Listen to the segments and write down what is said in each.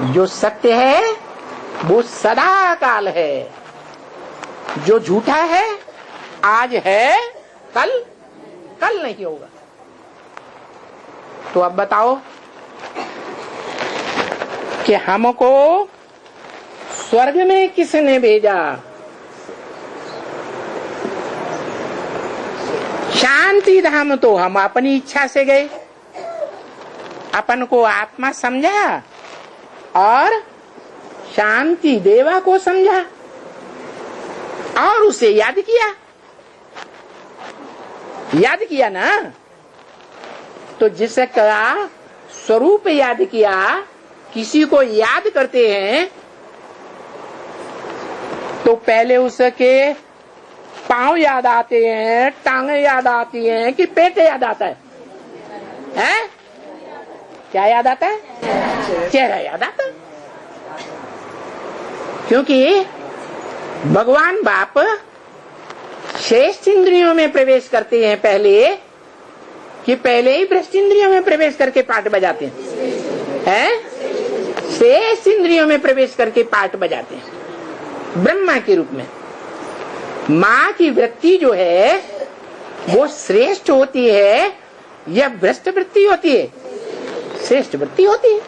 जो सत्य है वो सदा काल है, जो झूठा है आज है कल नहीं होगा। तो अब बताओ कि हमको स्वर्ग में किसने भेजा? शांति धाम तो हम अपनी इच्छा से गए, अपन को आत्मा समझा और शांति देवा को समझा और उसे याद किया ना। तो जिसका स्वरूप याद किया, किसी को याद करते हैं तो पहले उसके पांव याद आते हैं, टांगे याद आती हैं कि पेट याद आता है? हैं? क्या याद आता है? चेहरा याद आता है। क्योंकि भगवान बाप श्रेष्ठ इंद्रियों में प्रवेश करते हैं पहले ही भ्रष्ट इंद्रियों में प्रवेश करके पाठ बजाते हैं? श्रेष्ठ इंद्रियों में प्रवेश करके पाठ बजाते हैं ब्रह्मा के रूप में। माँ की वृत्ति जो है वो श्रेष्ठ होती है या भ्रष्ट वृत्ति होती है? श्रेष्ठ वृत्ति होती है।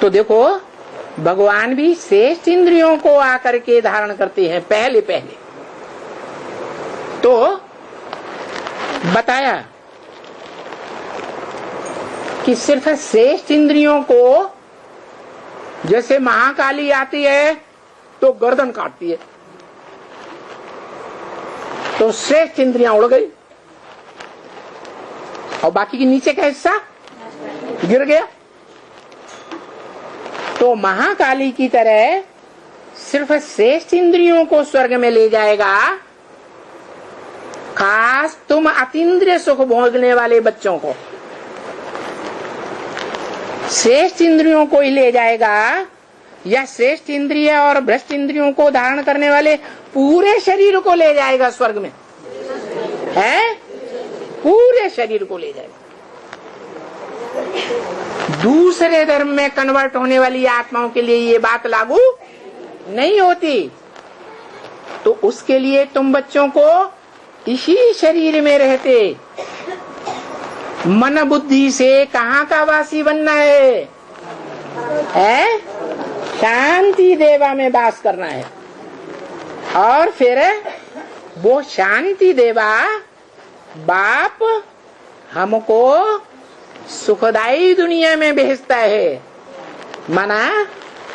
तो देखो भगवान भी श्रेष्ठ इंद्रियों को आकर के धारण करते हैं पहले। तो बताया कि सिर्फ श्रेष्ठ इंद्रियों को, जैसे महाकाली आती है तो गर्दन काटती है, तो श्रेष्ठ इंद्रियां उड़ गई और बाकी के नीचे का हिस्सा गिर गया। तो महाकाली की तरह सिर्फ श्रेष्ठ इंद्रियों को स्वर्ग में ले जाएगा, खास तुम अतीन्द्रिय सुख भोगने वाले बच्चों को श्रेष्ठ इंद्रियों को ही ले जाएगा, या श्रेष्ठ इंद्रिय और भ्रष्ट इंद्रियों को धारण करने वाले पूरे शरीर को ले जाएगा स्वर्ग में? है पूरे शरीर को ले जाएगा। दूसरे धर्म में कन्वर्ट होने वाली आत्माओं के लिए ये बात लागू नहीं होती। तो उसके लिए तुम बच्चों को इसी शरीर में रहते मन बुद्धि से कहाँ का वासी बनना है? शांति देवा में वास करना है। और फिर वो शांति देवा बाप हमको सुखदायी दुनिया में भेजता है। माना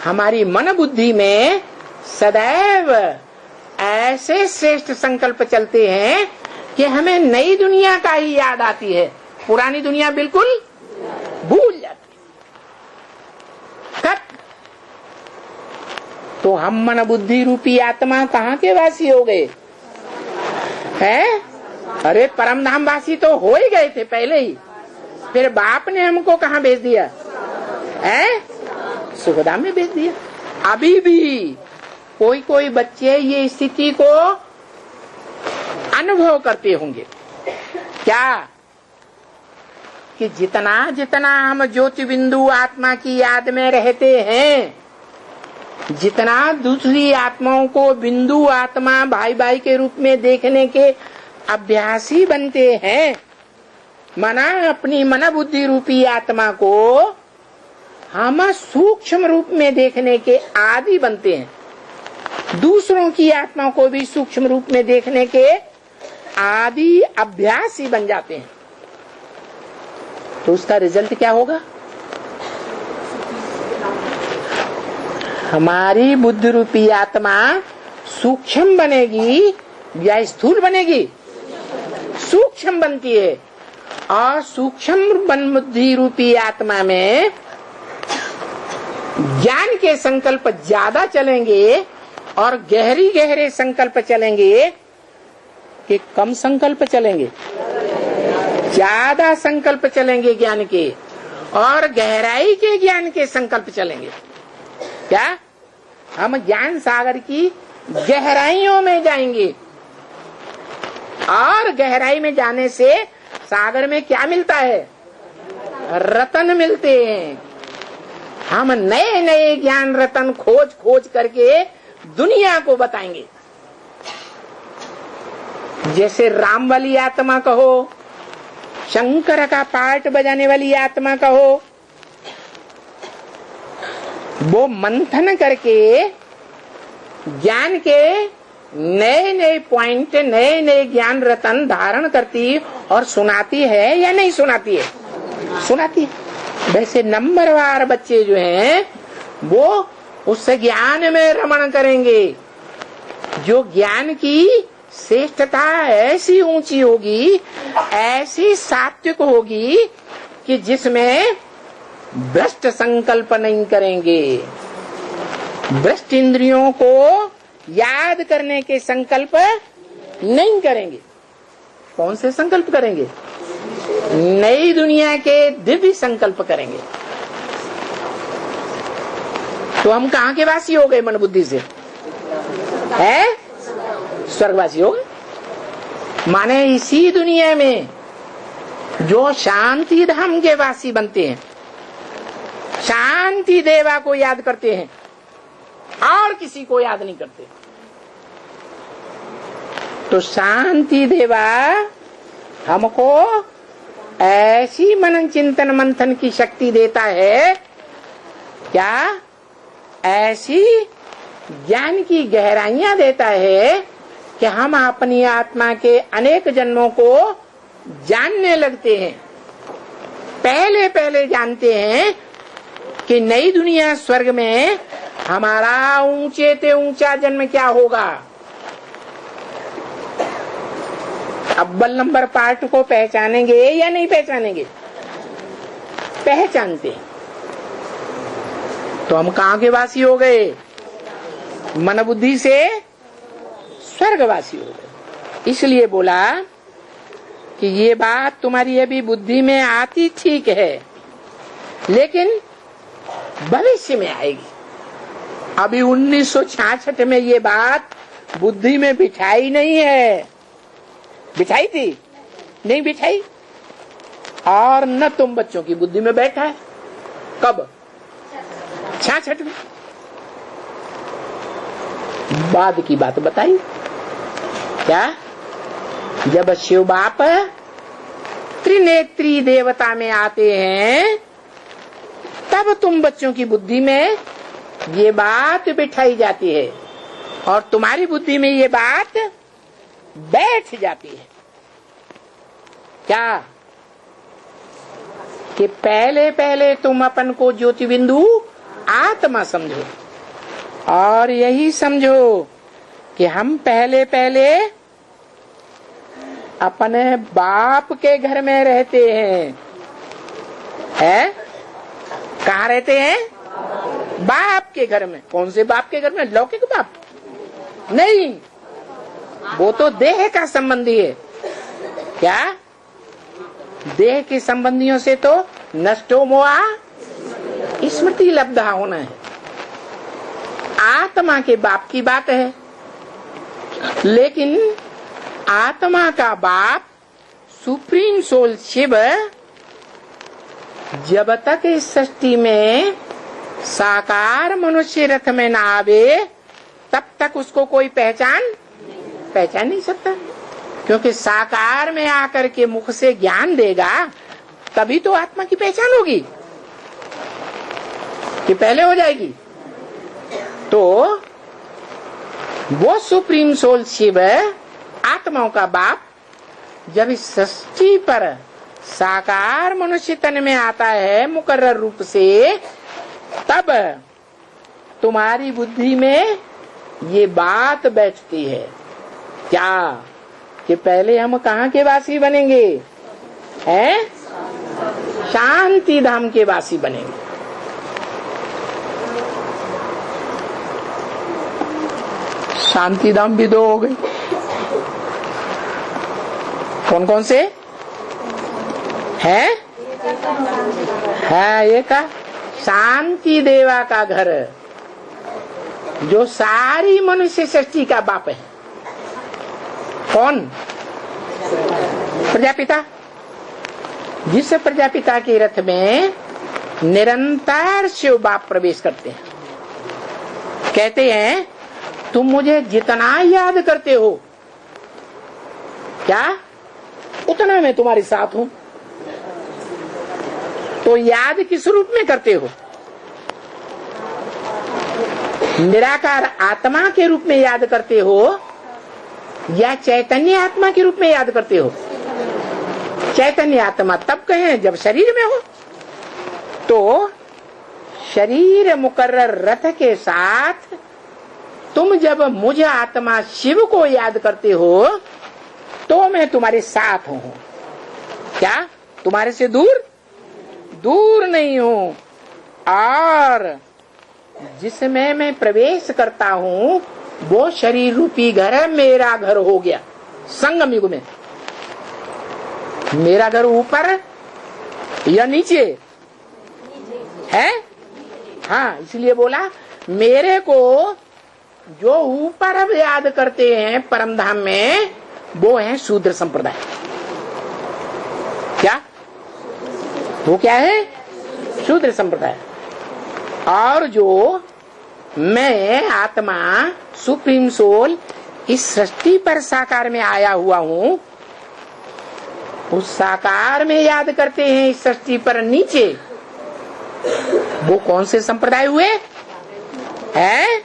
हमारी मन बुद्धि में सदैव ऐसे श्रेष्ठ संकल्प चलते हैं कि हमें नई दुनिया का ही याद आती है, पुरानी दुनिया बिल्कुल भूल जाती है। तो हम मन बुद्धि रूपी आत्मा कहाँ के वासी हो गए हैं? अरे परम धाम वासी तो हो ही गए थे पहले ही, फिर बाप ने हमको कहाँ भेज दिया है? सुखधाम में भेज दिया। अभी भी कोई बच्चे ये स्थिति को अनुभव करते होंगे क्या कि जितना हम ज्योति बिंदु आत्मा की याद में रहते हैं, जितना दूसरी आत्माओं को बिंदु आत्मा भाई के रूप में देखने के अभ्यासी बनते हैं, मना अपनी मन बुद्धि रूपी आत्मा को हम सूक्ष्म रूप में देखने के आदि बनते हैं, दूसरों की आत्मा को भी सूक्ष्म रूप में देखने के आदि अभ्यासी बन जाते हैं। तो उसका रिजल्ट क्या होगा? हमारी बुद्धि रूपी आत्मा सूक्ष्म बनेगी या स्थूल बनेगी? सूक्ष्म बनती है। और सूक्ष्म बुद्धि रूपी आत्मा में ज्ञान के संकल्प ज्यादा चलेंगे और गहरे संकल्प चलेंगे कि कम संकल्प चलेंगे? ज्यादा संकल्प चलेंगे ज्ञान के, और गहराई के ज्ञान के संकल्प चलेंगे। क्या हम ज्ञान सागर की गहराइयों में जाएंगे, और गहराई में जाने से सागर में क्या मिलता है? रतन मिलते हैं। हम नए नए ज्ञान रतन खोज खोज करके दुनिया को बताएंगे। जैसे राम वाली आत्मा कहो, शंकर का पार्ट बजाने वाली आत्मा कहो, वो मंथन करके ज्ञान के नए नए पॉइंट, नए नए ज्ञान रतन धारण करती और सुनाती है या नहीं सुनाती है? सुनाती है। वैसे नंबरवार बच्चे जो हैं वो उस ज्ञान में रमण करेंगे। जो ज्ञान की श्रेष्ठता ऐसी ऊंची होगी, ऐसी सात्विक होगी कि जिसमें भ्रष्ट संकल्प नहीं करेंगे। भ्रष्ट इंद्रियों को याद करने के संकल्प नहीं करेंगे। कौन से संकल्प करेंगे? नई दुनिया के दिव्य संकल्प करेंगे। तो हम कहाँ के वासी हो गए? मन बुद्धि से है स्वर्गवासी हो गए। माने इसी दुनिया में जो शांति धाम के वासी बनते हैं, शांति देवा को याद करते हैं और किसी को याद नहीं करते। तो शांति देवा हमको ऐसी मनन चिंतन मंथन की शक्ति देता है, क्या ऐसी ज्ञान की गहराइयां देता है कि हम अपनी आत्मा के अनेक जन्मों को जानने लगते हैं। पहले पहले जानते हैं कि नई दुनिया स्वर्ग में हमारा ऊंचे से ऊंचा जन्म क्या होगा। अव्वल नंबर पार्ट को पहचानेंगे या नहीं पहचानेंगे? पहचानते हैं। तो हम कहाँ के वासी हो गए? मन बुद्धि से स्वर्गवासी हो गए। इसलिए बोला कि ये बात तुम्हारी अभी बुद्धि में आती ठीक है, लेकिन भविष्य में आएगी। अभी 1966 में ये बात बुद्धि में बिठाई नहीं है। बिठाई थी? नहीं बिठाई। और न तुम बच्चों की बुद्धि में बैठा है। कब? 66 में। बाद की बात बताई। क्या? जब शिव बाप त्रिनेत्री देवता में आते हैं, तब तुम बच्चों की बुद्धि में ये बात बिठाई जाती है और तुम्हारी बुद्धि में ये बात बैठ जाती है। क्या? कि पहले पहले तुम अपन को ज्योति बिंदु आत्मा समझो और यही समझो कि हम पहले पहले अपने बाप के घर में रहते हैं। है? कहाँ रहते हैं? बाप के घर में। कौन से बाप के घर में? लौकिक बाप नहीं, वो तो देह का संबंधी है। क्या? देह के संबंधियों से तो नष्टो मोआ स्मृति लब्धा होना है। आत्मा के बाप की बात है, लेकिन आत्मा का बाप सुप्रीम सोल शिव जब तक इस सृष्टि में साकार मनुष्य रथ में न आवे, तब तक उसको कोई पहचान नहीं सकता। क्योंकि साकार में आकर के मुख से ज्ञान देगा, तभी तो आत्मा की पहचान होगी। कि पहले हो जाएगी? तो वो सुप्रीम सोल शिव आत्माओं का बाप जब इस सृष्टि पर साकार मनुष्य तन में आता है मुकर्रर रूप से, तब तुम्हारी बुद्धि में ये बात बैठती है। क्या? कि पहले हम कहाँ के वासी बनेंगे? हैं? शांति धाम के वासी बनेंगे। शांति धाम भी दो हो गए। कौन कौन से हैं? है एक शांति देवा का घर, जो सारी मनुष्य सृष्टि का बाप है। कौन? प्रजापिता। जिस प्रजापिता के रथ में निरंतर शिव बाप प्रवेश करते हैं। कहते हैं तुम मुझे जितना याद करते हो क्या उतना मैं तुम्हारे साथ हूं। तो याद किस रूप में करते हो? निराकार आत्मा के रूप में याद करते हो या चैतन्य आत्मा के रूप में याद करते हो? चैतन्य आत्मा तब कहें जब शरीर में हो। तो शरीर मुकर्रर रथ के साथ तुम जब मुझे आत्मा शिव को याद करते हो तो मैं तुम्हारे साथ हूं। क्या तुम्हारे से दूर दूर नहीं हूं। और जिसमें मैं प्रवेश करता हूं वो शरीर रूपी घर मेरा घर हो गया। संगम युग में मेरा घर ऊपर या नीचे है? हाँ, इसलिए बोला मेरे को जो ऊपर अब याद करते हैं परम धाम में वो है शूद्र संप्रदाय। क्या वो क्या है? शूद्र संप्रदाय। और जो मैं आत्मा सुप्रीम सोल इस सृष्टि पर साकार में आया हुआ हूं, उस साकार में याद करते हैं इस सृष्टि पर नीचे। वो कौन से संप्रदाय हुए? है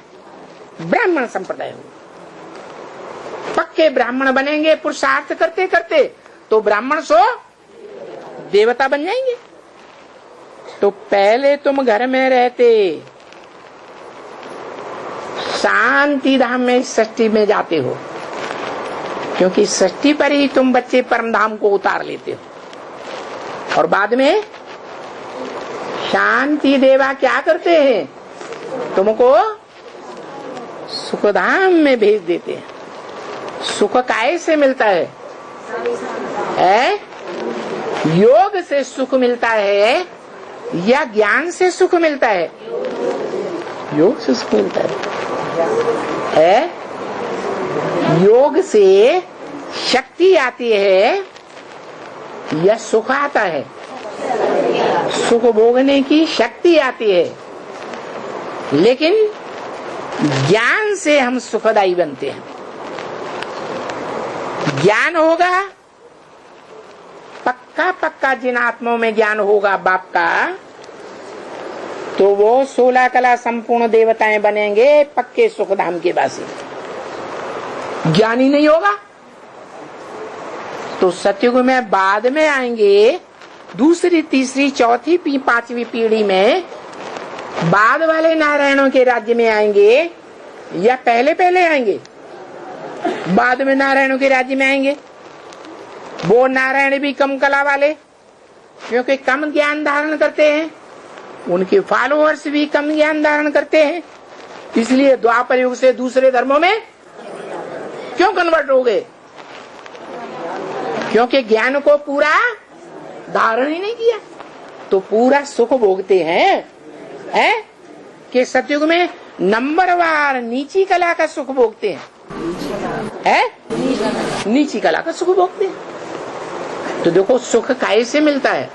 ब्राह्मण संप्रदाय हुए। पक्के ब्राह्मण बनेंगे पुरुषार्थ करते करते तो ब्राह्मण सो देवता बन जाएंगे। तो पहले तुम घर में रहते शांति धाम में सृष्टि में जाते हो, क्योंकि सृष्टि पर ही तुम बच्चे परम धाम को उतार लेते हो। और बाद में शांति देवा क्या करते हैं? तुमको सुखधाम में भेज देते हैं। सुख काय से मिलता है? योग से सुख मिलता है या ज्ञान से सुख मिलता है? योग से सुख मिलता है। योग से शक्ति आती है या सुख आता है? सुख भोगने की शक्ति आती है, लेकिन ज्ञान से हम सुखदायी बनते हैं। ज्ञान होगा पक्का पक्का, जिन आत्माओं में ज्ञान होगा बाप का, तो वो 16 कला संपूर्ण देवताएं बनेंगे पक्के सुखधाम के वासी। ज्ञानी नहीं होगा तो सतयुग में बाद में आएंगे, दूसरी तीसरी चौथी पांचवी पीढ़ी में बाद वाले नारायणों के राज्य में आएंगे या पहले पहले आएंगे? बाद में नारायणों के राज्य में आएंगे। वो नारायण भी कम कला वाले, क्योंकि कम ज्ञान धारण करते हैं, उनके फॉलोअर्स भी कम ज्ञान धारण करते हैं, इसलिए द्वापर युग से दूसरे धर्मों में क्यों कन्वर्ट हो गए? क्योंकि ज्ञान को पूरा धारण ही नहीं किया। तो पूरा सुख भोगते हैं, कि सतयुग में नंबरवार नीची कला का सुख भोगते हैं, नीची कला का सुख भोगते हैं। तो देखो सुख काय से मिलता है?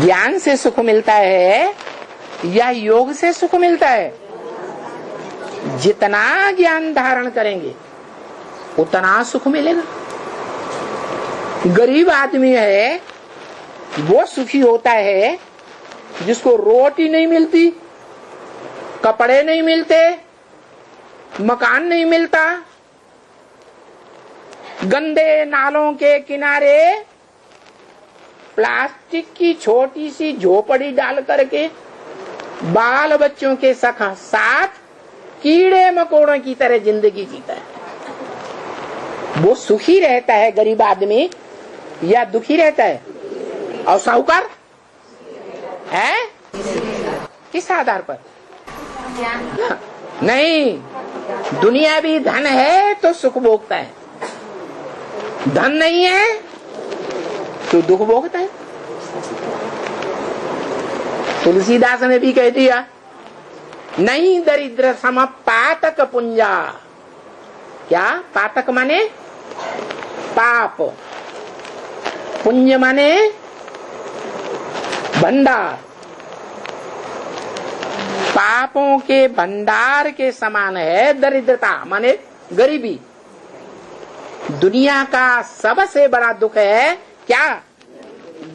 ज्ञान से सुख मिलता है या योग से सुख मिलता है? जितना ज्ञान धारण करेंगे उतना सुख मिलेगा। गरीब आदमी है वो सुखी होता है जिसको रोटी नहीं मिलती, कपड़े नहीं मिलते, मकान नहीं मिलता, गंदे नालों के किनारे प्लास्टिक की छोटी सी झोपड़ी डाल करके बाल बच्चों के साथ कीड़े मकोड़ों की तरह जिंदगी जीता है। वो सुखी रहता है गरीब आदमी या दुखी रहता है? और साहूकार है किस आधार पर? नहीं, दुनिया भी धन है तो सुख भोगता है, धन नहीं है तो दुख भोगता है। तुलसीदास ने भी कह दिया, नहीं दरिद्र सम पातक पुंजा। क्या? पातक माने पाप, पुंज माने भंडार, पापों के भंडार के समान है दरिद्रता, माने गरीबी। दुनिया का सबसे बड़ा दुख है क्या?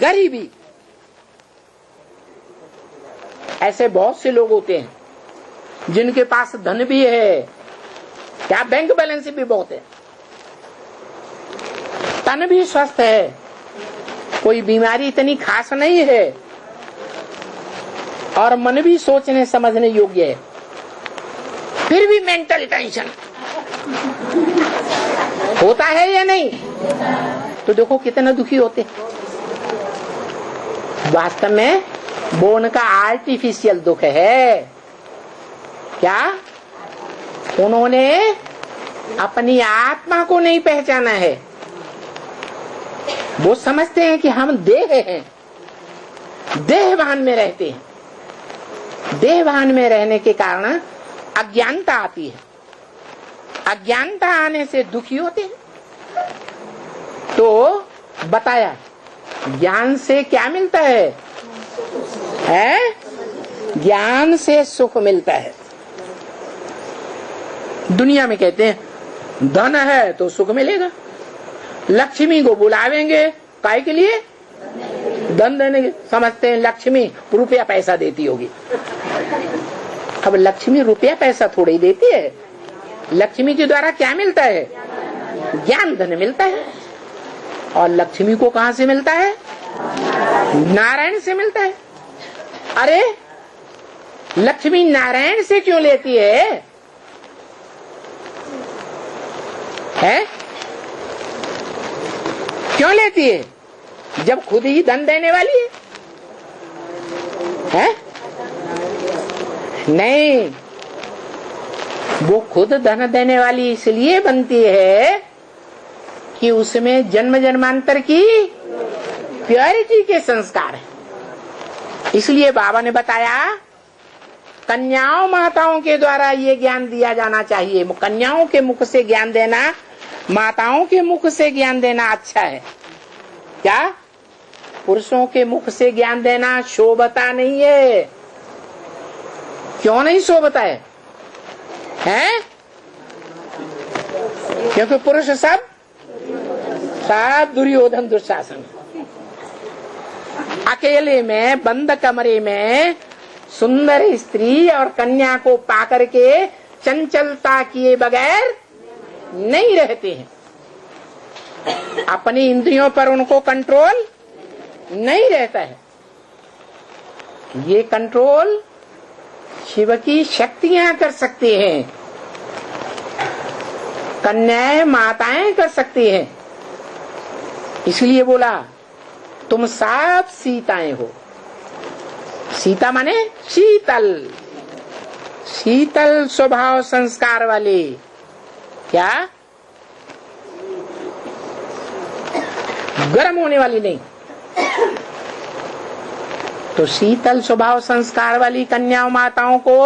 गरीबी। ऐसे बहुत से लोग होते हैं जिनके पास धन भी है, क्या बैंक बैलेंस भी बहुत है, तन भी स्वस्थ है, कोई बीमारी इतनी खास नहीं है, और मन भी सोचने समझने योग्य है, फिर भी मेंटल टेंशन होता है या नहीं? तो देखो कितना दुखी होते। वास्तव में वो उनका आर्टिफिशियल दुख है। क्या? उन्होंने अपनी आत्मा को नहीं पहचाना है। वो समझते हैं कि हम देह हैं, देहभान में रहते हैं। देहभान में रहने के कारण अज्ञानता आती है। अज्ञानता आने से दुखी होते हैं। तो बताया ज्ञान से क्या मिलता है? ज्ञान से सुख मिलता है। दुनिया में कहते हैं धन है तो सुख मिलेगा। लक्ष्मी को बुलावेंगे काय के लिए? धन देने के। समझते हैं लक्ष्मी रुपया पैसा देती होगी। अब लक्ष्मी रुपया पैसा थोड़ी ही देती है। लक्ष्मी के द्वारा क्या मिलता है? ज्ञान धन मिलता है। और लक्ष्मी को कहां से मिलता है? नारायण से मिलता है। अरे लक्ष्मी नारायण से क्यों लेती है? क्यों लेती है जब खुद ही धन देने वाली है? नहीं, वो खुद धन देने वाली इसलिए बनती है कि उसमें जन्म जन्मांतर की प्योरिटी के संस्कार है। इसलिए बाबा ने बताया कन्याओं माताओं के द्वारा ये ज्ञान दिया जाना चाहिए। कन्याओं के मुख से ज्ञान देना, माताओं के मुख से ज्ञान देना अच्छा है। क्या? पुरुषों के मुख से ज्ञान देना शोभता नहीं है। क्यों नहीं शोभता है? क्योंकि पुरुष सब दुर्योधन दुशासन। अकेले में बंद कमरे में सुंदर स्त्री और कन्या को पाकर के चंचलता किए बगैर नहीं रहते हैं। अपनी इंद्रियों पर उनको कंट्रोल नहीं रहता है। ये कंट्रोल शिव की शक्तियां कर सकती हैं, कन्याएं माताएं कर सकती हैं। इसलिए बोला तुम सब सीताएं हो। सीता माने शीतल, शीतल स्वभाव संस्कार वाली। क्या? गर्म होने वाली नहीं। तो शीतल स्वभाव संस्कार वाली कन्याओं माताओं को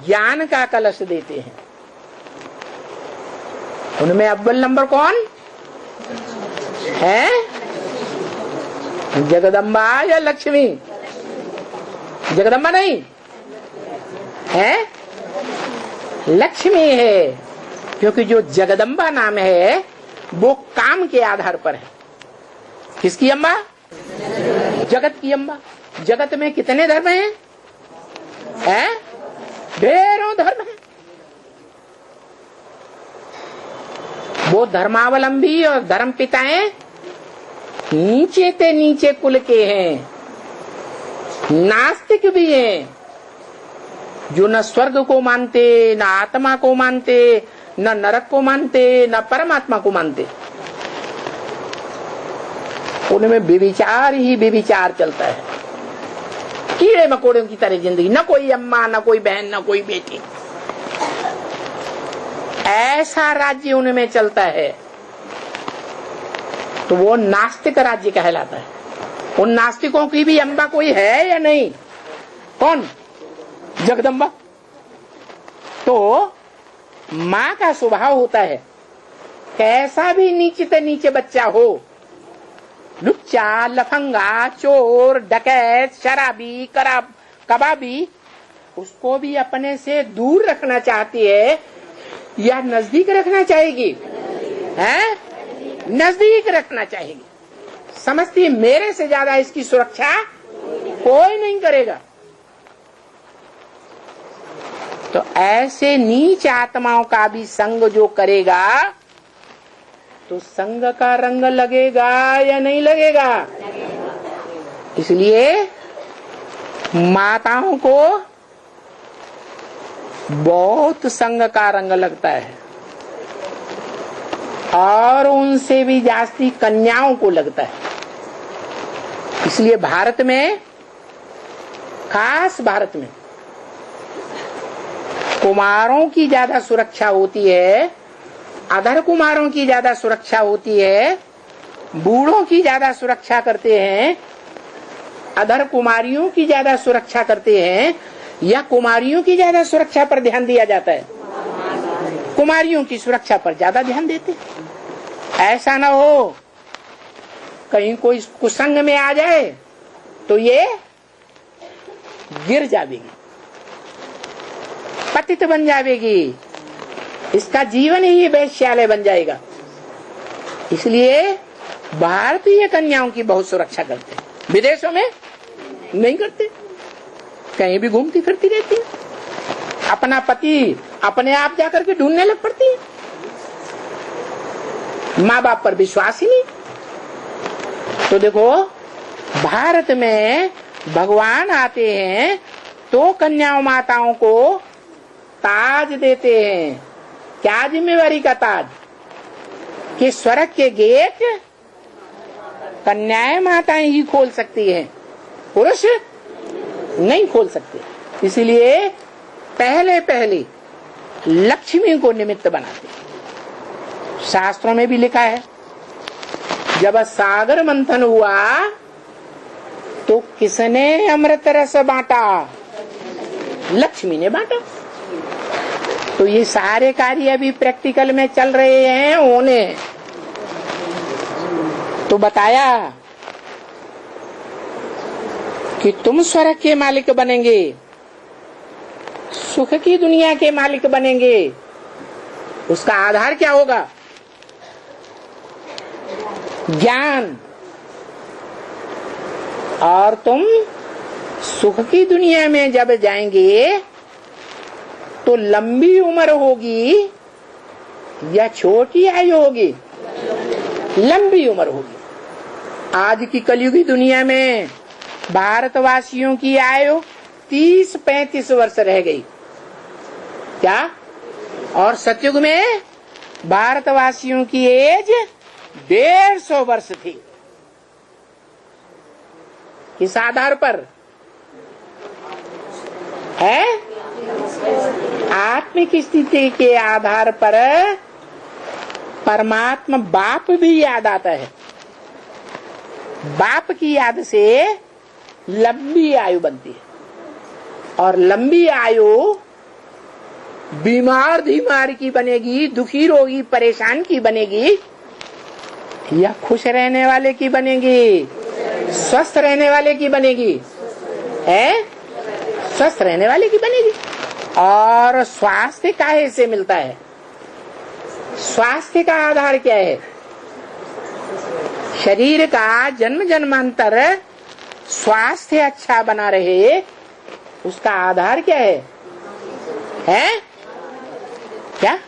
ज्ञान का कलश देते हैं। उनमें अव्वल नंबर कौन है? जगदम्बा या लक्ष्मी? जगदम्बा नहीं है, लक्ष्मी है। क्योंकि जो जगदम्बा नाम है वो काम के आधार पर है। किसकी अम्बा? जगत की अम्बा। जगत में कितने धर्म हैं? ढेरों धर्म हैं। वो धर्मावलंबी और धर्म पिताएं नीचे ते नीचे कुल के हैं, नास्तिक भी हैं, जो न स्वर्ग को मानते, न आत्मा को मानते, न नरक को मानते, न परमात्मा को मानते। उनमें व्यभिचार ही व्यभिचार चलता है। कीड़े मकोड़ों की तरह जिंदगी, न कोई अम्मा, न कोई बहन, न कोई बेटी। ऐसा राज्य उनमें चलता है। तो वो नास्तिक राज्य कहलाता है। उन नास्तिकों की भी अम्बा कोई है या नहीं? कौन? जगदम्बा। तो माँ का स्वभाव होता है कैसा भी नीचे से नीचे बच्चा हो, लुच्चा, लफंगा, चोर, डकैत, शराबी, कबाबी, उसको भी अपने से दूर रखना चाहती है या नजदीक रखना चाहेगी? हैं? नजदीक रखना चाहेगी। समझती है मेरे से ज्यादा इसकी सुरक्षा कोई नहीं करेगा। तो ऐसे नीच आत्माओं का भी संग जो करेगा तो संग का रंग लगेगा या नहीं लगेगा? इसलिए माताओं को बहुत संग का रंग लगता है और उनसे भी जास्ती कन्याओं को लगता है। इसलिए भारत में, खास भारत में कुमारों की ज्यादा सुरक्षा होती है, अधर कुमारों की ज्यादा सुरक्षा होती है, बूढ़ों की ज्यादा सुरक्षा करते हैं, अधर कुमारियों की ज्यादा सुरक्षा करते हैं, या कुमारियों की ज्यादा सुरक्षा पर ध्यान दिया जाता है? कुमारियों की सुरक्षा पर ज्यादा ध्यान देते। ऐसा ना हो कहीं कोई कुसंग में आ जाए तो ये गिर जाएगी, पतित बन जाएगी, इसका जीवन ही वैश्यालय बन जाएगा। इसलिए भारतीय कन्याओं की बहुत सुरक्षा करते हैं, विदेशों में नहीं करते, कहीं भी घूमती फिरती रहती है, अपना पति अपने आप जाकर के ढूंढने लग पड़ती है, माँ बाप पर विश्वास ही नहीं। तो देखो भारत में भगवान आते हैं तो कन्याओं माताओं को ताज देते हैं। क्या जिम्मेवारी का ताज? कि स्वर्ग के गेट कन्याएं माताएं ही खोल सकती हैं, पुरुष नहीं खोल सकते। इसलिए पहले पहले लक्ष्मी को निमित्त बनाते हैं। शास्त्रों में भी लिखा है जब सागर मंथन हुआ तो किसने अमृत रस बांटा? लक्ष्मी ने बांटा। तो ये सारे कार्य अभी प्रैक्टिकल में चल रहे हैं होने। तो बताया कि तुम स्वर्ग के मालिक बनेंगे, सुख की दुनिया के मालिक बनेंगे। उसका आधार क्या होगा? ज्ञान। और तुम सुख की दुनिया में जब जाएंगे तो लंबी उम्र होगी या छोटी आयु होगी? लंबी उम्र होगी। आज की कलयुगी दुनिया में भारतवासियों की आयु 30-35 वर्ष रह गई क्या? और सतयुग में भारतवासियों की एज 150 वर्ष थी। किस आधार पर है? आत्मिक स्थिति के आधार पर परमात्मा बाप भी याद आता है। बाप की याद से लंबी आयु बनती है। और लंबी आयु बीमार धीमार की बनेगी, दुखी रोगी परेशान की बनेगी, या खुश रहने वाले की बनेगी? स्वस्थ रहने वाले की बनेगी? है? स्वस्थ रहने वाले की बनेगी। और स्वास्थ्य काहे से मिलता है? स्वास्थ्य का आधार क्या है? शरीर का जन्म जन्मांतर स्वास्थ्य अच्छा बना रहे, उसका आधार क्या है? है क्या?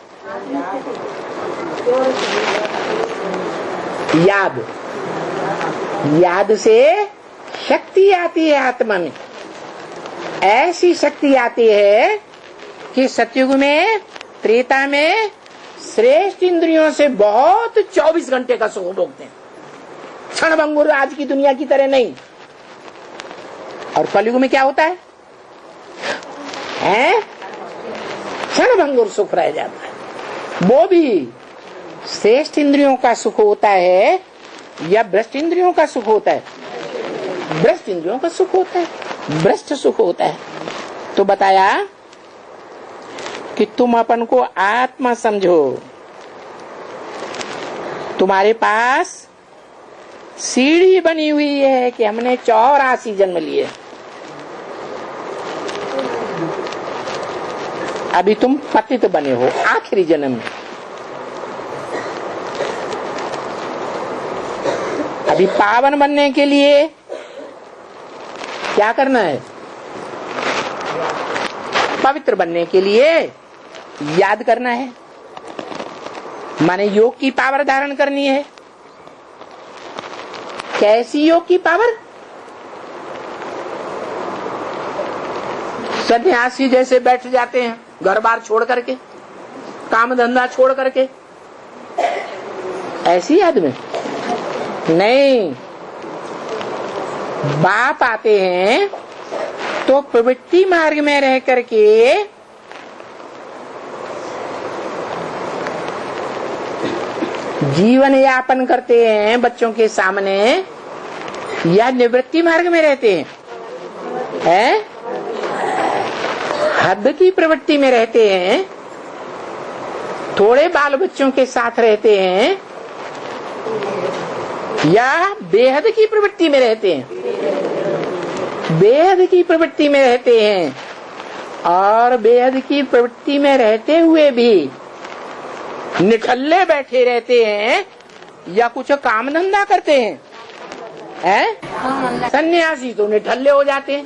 याद। याद से शक्ति आती है आत्मा में। ऐसी शक्ति आती है कि सतयुग में, त्रेता में श्रेष्ठ इंद्रियों से बहुत 24 घंटे का सुख भोगते हैं। क्षणभंगुर आज की दुनिया की तरह नहीं। और कलयुग में क्या होता है? क्षणभंगुर सुख रह जाता है। वो भी श्रेष्ठ इंद्रियों का सुख होता है या भ्रष्ट इंद्रियों का सुख होता है? भ्रष्ट इंद्रियों का सुख होता है, भ्रष्ट सुख होता है। तो बताया कि तुम अपन को आत्मा समझो। तुम्हारे पास सीढ़ी बनी हुई है कि हमने 84 जन्म लिए। अभी तुम पतित बने हो आखिरी जन्म में। अभी पावन बनने के लिए क्या करना है? पवित्र बनने के लिए याद करना है, माने योग की पावर धारण करनी है। कैसी योग की पावर? सन्यासी जैसे बैठ जाते हैं घर बार छोड़ करके, काम धंधा छोड़ करके, ऐसी याद में नहीं। बाप आते हैं तो प्रवृत्ति मार्ग में रह करके जीवन यापन करते हैं बच्चों के सामने, या निवृत्ति मार्ग में रहते हैं? हद की प्रवृत्ति में रहते हैं, थोड़े बाल बच्चों के साथ रहते हैं, या बेहद की प्रवृत्ति में रहते हैं? बेहद की प्रवृत्ति में रहते हैं। और बेहद की प्रवृत्ति में रहते हुए भी निठल्ले बैठे रहते हैं या कुछ काम धंधा करते हैं? सन्यासी तो निठल्ले हो जाते हैं,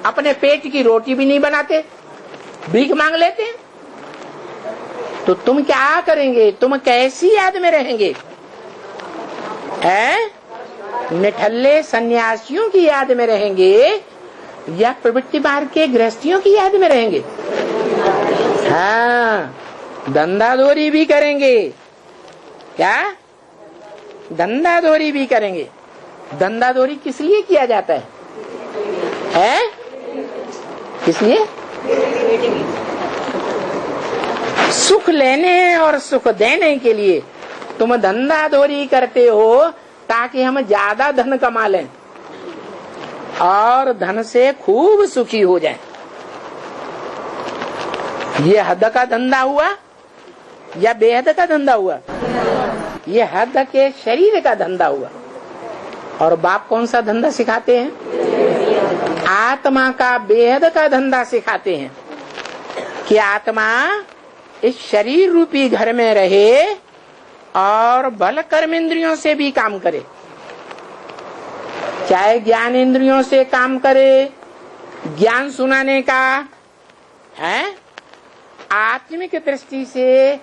अपने पेट की रोटी भी नहीं बनाते, भीख मांग लेते हैं। तो तुम क्या करेंगे? तुम कैसी याद में रहेंगे? निठल्ले सन्यासियों की याद में रहेंगे या प्रवृत्ति मार्ग के गृहस्थियों की याद में रहेंगे? हाँ, धंधाधोरी भी करेंगे। क्या? धंधाधोरी भी करेंगे। धंधाधोरी किस लिए किया जाता है? किस लिए? सुख लेने और सुख देने के लिए तुम धंधाधोरी करते हो, ताकि हम ज्यादा धन कमा लें और धन से खूब सुखी हो जाएं। ये हद का धंधा हुआ या बेहद का धंधा हुआ? ये हद के शरीर का धंधा हुआ। और बाप कौन सा धंधा सिखाते हैं? आत्मा का बेहद का धंधा सिखाते हैं कि आत्मा इस शरीर रूपी घर में रहे और बल कर्म इंद्रियों से भी काम करे, चाहे ज्ञान इंद्रियों से काम करे, ज्ञान सुनाने का है, आत्मिक दृष्टि से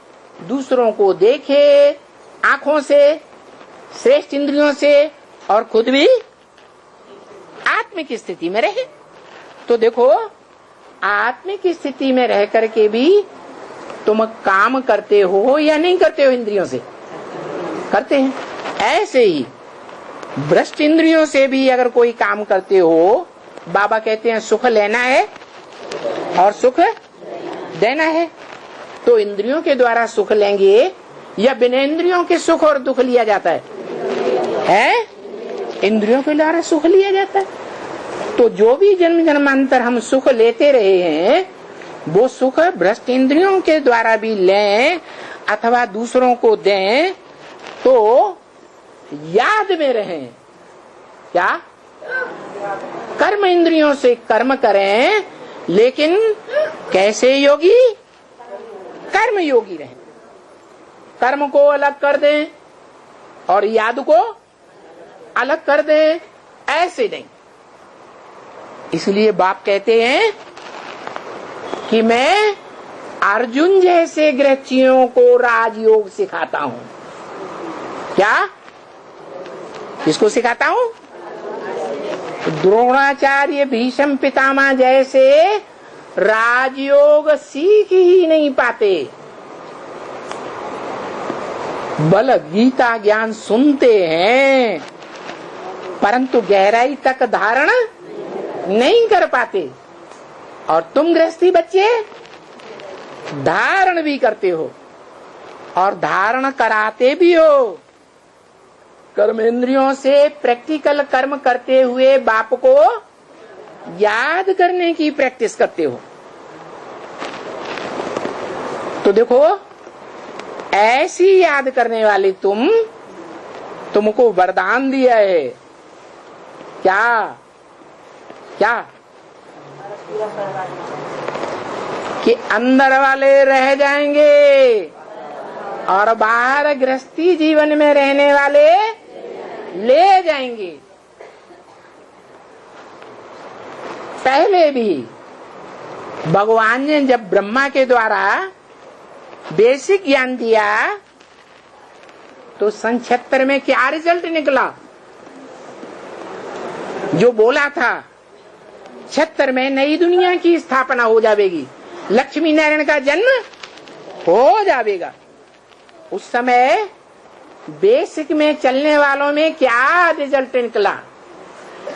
दूसरों को देखे, आंखों से, श्रेष्ठ इंद्रियों से, और खुद भी आत्मिक स्थिति में रहे। तो देखो, आत्मिक स्थिति में रह करके भी तुम काम करते हो या नहीं करते हो? इंद्रियों से करते हैं। ऐसे ही भ्रष्ट इंद्रियों से भी अगर कोई काम करते हो, बाबा कहते हैं सुख लेना है और सुख देना है। तो इंद्रियों के द्वारा सुख लेंगे या बिना इंद्रियों के सुख और दुख लिया जाता है? इंद्रियों के द्वारा सुख लिया जाता है। तो जो भी जन्म जन्मांतर हम सुख लेते रहे हैं, वो सुख भ्रष्ट इंद्रियों के द्वारा भी लें अथवा दूसरों को दें तो याद में रहें। क्या? कर्म इंद्रियों से कर्म करें, लेकिन कैसे योगी? कर्म योगी रहें। कर्म को अलग कर दें और याद को अलग कर दें, ऐसे नहीं। इसलिए बाप कहते हैं कि मैं अर्जुन जैसे गृहस्थियों को राजयोग सिखाता हूँ। क्या? किसको सिखाता हूँ? द्रोणाचार्य, भीष्म पितामह जैसे राजयोग सीख ही नहीं पाते, बल गीता ज्ञान सुनते हैं परंतु गहराई तक धारण नहीं कर पाते। और तुम गृहस्थी बच्चे धारण भी करते हो और धारण कराते भी हो। कर्मेंद्रियों से प्रैक्टिकल कर्म करते हुए बाप को याद करने की प्रैक्टिस करते हो। तो देखो, ऐसी याद करने वाले तुम तुमको वरदान दिया है। क्या क्या कि अंदर वाले रह जाएंगे और बाहर गृहस्थी जीवन में रहने वाले ले जाएंगे। पहले भी भगवान ने जब ब्रह्मा के द्वारा बेसिक ज्ञान दिया तो सन 76 में क्या रिजल्ट निकला? जो बोला था 76 में नई दुनिया की स्थापना हो जाएगी, लक्ष्मी नारायण का जन्म हो जाएगा। उस समय बेसिक में चलने वालों में क्या रिजल्ट निकला?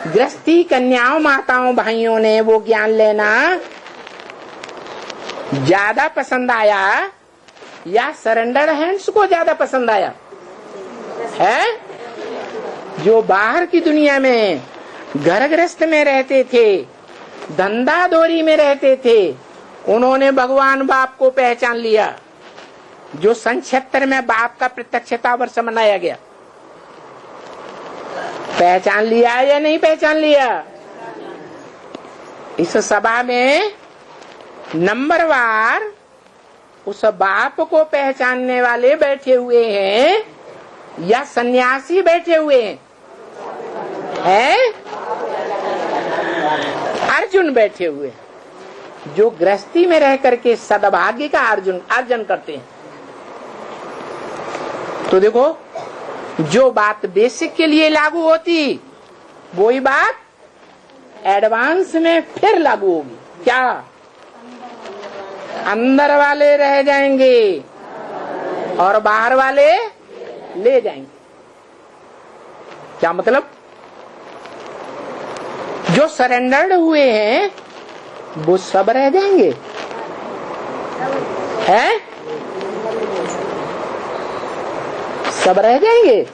गृहस्थी कन्याओं माताओं भाइयों ने वो ज्ञान लेना ज्यादा पसंद आया या सरेंडर हैंड्स को ज्यादा पसंद आया? है जो बाहर की दुनिया में घर गृहस्थ में रहते थे, धंधा दौरी में रहते थे, उन्होंने भगवान बाप को पहचान लिया। जो सन 76 में बाप का प्रत्यक्षता वर्ष मनाया गया, पहचान लिया या नहीं पहचान लिया? इस सभा में नंबरवार उस बाप को पहचानने वाले बैठे हुए हैं या सन्यासी बैठे हुए हैं? अर्जुन बैठे हुए जो गृहस्थी में रह करके सद्भाग्य का अर्जन करते हैं। तो देखो, जो बात बेसिक के लिए लागू होती वही बात एडवांस में फिर लागू होगी। क्या? अंदर वाले रह जाएंगे और बाहर वाले ले जाएंगे। क्या मतलब? जो सरेंडर्ड हुए हैं वो सब रह जाएंगे, हैं? सब रह जाएंगे,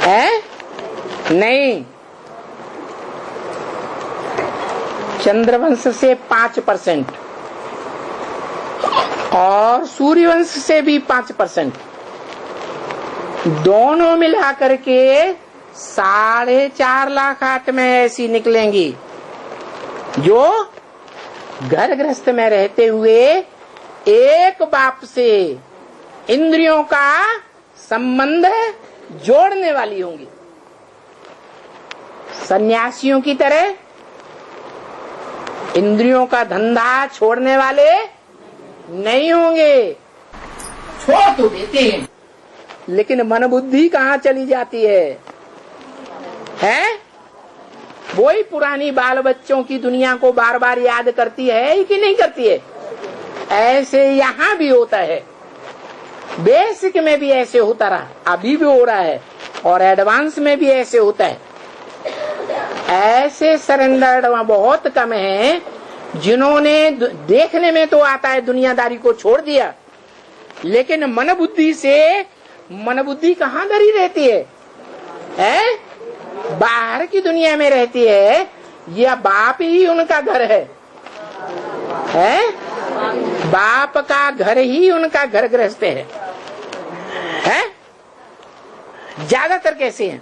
हैं? नहीं, चंद्रवंश से 5% और सूर्यवंश से भी 5%, दोनों मिला करके 4.5 लाख आत्माएं ऐसी निकलेंगी जो घर गृहस्थ में रहते हुए एक बाप से इंद्रियों का संबंध जोड़ने वाली होंगी। सन्यासियों की तरह इंद्रियों का धंधा छोड़ने वाले नहीं होंगे। छोड़ तो देते हैं, लेकिन मन बुद्धि कहाँ चली जाती है? वही पुरानी बाल बच्चों की दुनिया को बार बार याद करती है कि नहीं करती है? ऐसे यहाँ भी होता है, बेसिक में भी ऐसे होता रहा, अभी भी हो रहा है और एडवांस में भी ऐसे होता है। ऐसे सरेंडर्ड बहुत कम हैं जिन्होंने देखने में तो आता है दुनियादारी को छोड़ दिया, लेकिन मन बुद्धि कहाँ धरी रहती है? बाहर की दुनिया में रहती है या बाप ही उनका घर है? बाप का घर ही उनका घर गृहस्थ है? ज्यादातर कैसे हैं?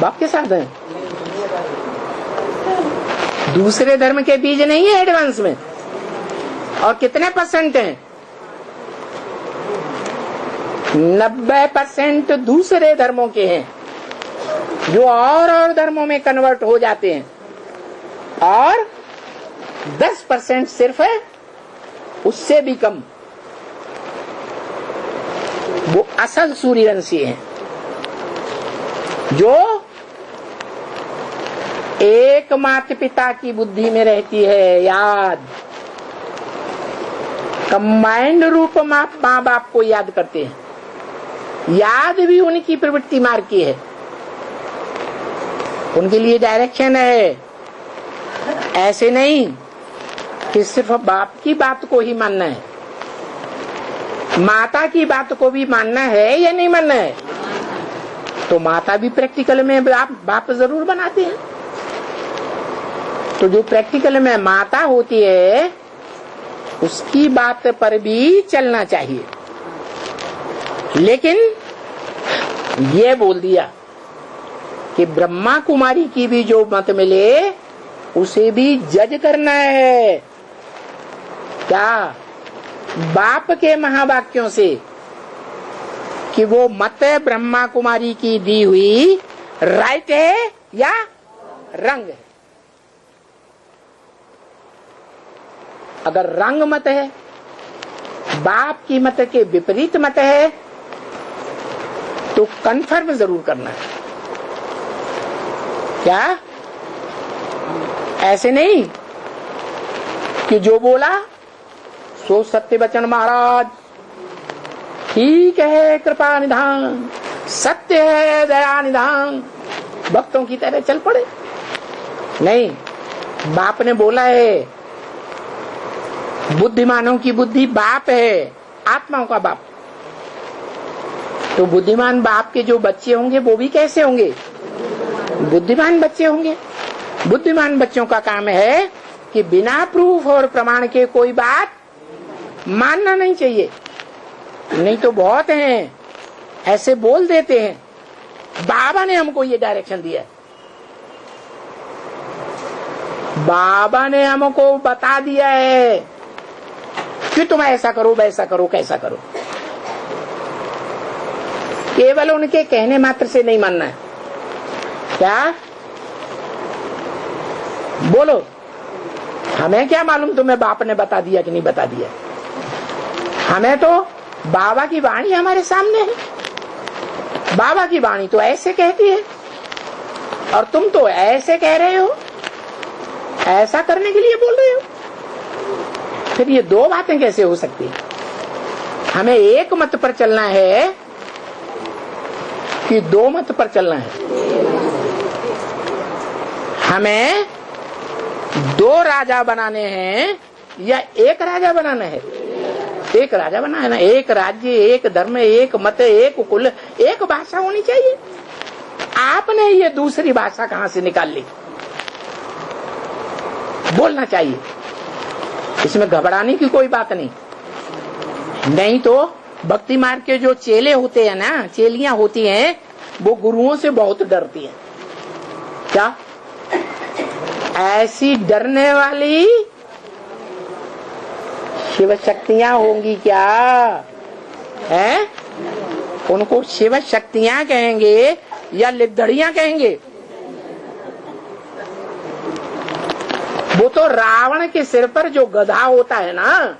बाप के साथ हैं। दूसरे धर्म के बीज नहीं है एडवांस में। और कितने % हैं? 90% दूसरे धर्मों के हैं जो और धर्मों में कन्वर्ट हो जाते हैं, और 10% सिर्फ है, उससे भी कम वो असल सूर्यवंशी हैं जो एक माता पिता की बुद्धि में रहती है। याद कंबाइंड रूप माँ बाप को याद करते हैं। याद भी उनकी प्रवृत्ति मार्ग की है, उनके लिए डायरेक्शन है। ऐसे नहीं कि सिर्फ बाप की बात को ही मानना है, माता की बात को भी मानना है या नहीं मानना है? तो माता भी प्रैक्टिकल में बाप जरूर बनाते हैं। तो जो प्रैक्टिकल में माता होती है उसकी बात पर भी चलना चाहिए, लेकिन ये बोल दिया कि ब्रह्मा कुमारी की भी जो मत मिले उसे भी जज करना है। क्या? बाप के महावाक्यों से कि वो मत ब्रह्मा कुमारी की दी हुई राइट है या रंग है। अगर रंग मत है, बाप की मत के विपरीत मत है, तो कंफर्म जरूर करना है। क्या? ऐसे नहीं कि जो बोला सो सत्य वचन महाराज, ठीक है कृपा निधान, सत्य है दया निधान, भक्तों की तरह चल पड़े। नहीं, बाप ने बोला है, बुद्धिमानों की बुद्धि बाप है, आत्माओं का बाप। तो बुद्धिमान बाप के जो बच्चे होंगे वो भी कैसे होंगे? बुद्धिमान बच्चे होंगे। बुद्धिमान बच्चों का काम है कि बिना प्रूफ और प्रमाण के कोई बात मानना नहीं चाहिए। नहीं तो बहुत हैं ऐसे बोल देते हैं, बाबा ने हमको ये डायरेक्शन दिया है, बाबा ने हमको बता दिया है कि तुम ऐसा करो वैसा करो कैसा करो। केवल उनके कहने मात्र से नहीं मानना है। क्या? बोलो, हमें क्या मालूम तुम्हें बाप ने बता दिया कि नहीं बता दिया। हमें तो बाबा की वाणी हमारे सामने है, बाबा की वाणी तो ऐसे कहती है और तुम तो ऐसे कह रहे हो, ऐसा करने के लिए बोल रहे हो। फिर ये दो बातें कैसे हो सकती है? हमें एक मत पर चलना है कि दो मत पर चलना है? हमें दो राजा बनाने हैं या एक राजा बनाना है? एक राजा बनाना है। एक राज्य, एक धर्म, एक मत, एक कुल, एक भाषा होनी चाहिए। आपने ये दूसरी भाषा कहां से निकाल ली? बोलना चाहिए, इसमें घबराने की कोई बात नहीं। नहीं तो भक्ति मार्ग के जो चेले होते हैं ना, चेलियां होती हैं, वो गुरुओं से बहुत डरती हैं। क्या? ऐसी डरने वाली शिव शक्तियां होंगी क्या? हैं? उनको शिव शक्तियां कहेंगे या लिद्धड़ियां कहेंगे? वो तो रावण के सिर पर जो गधा होता है ना,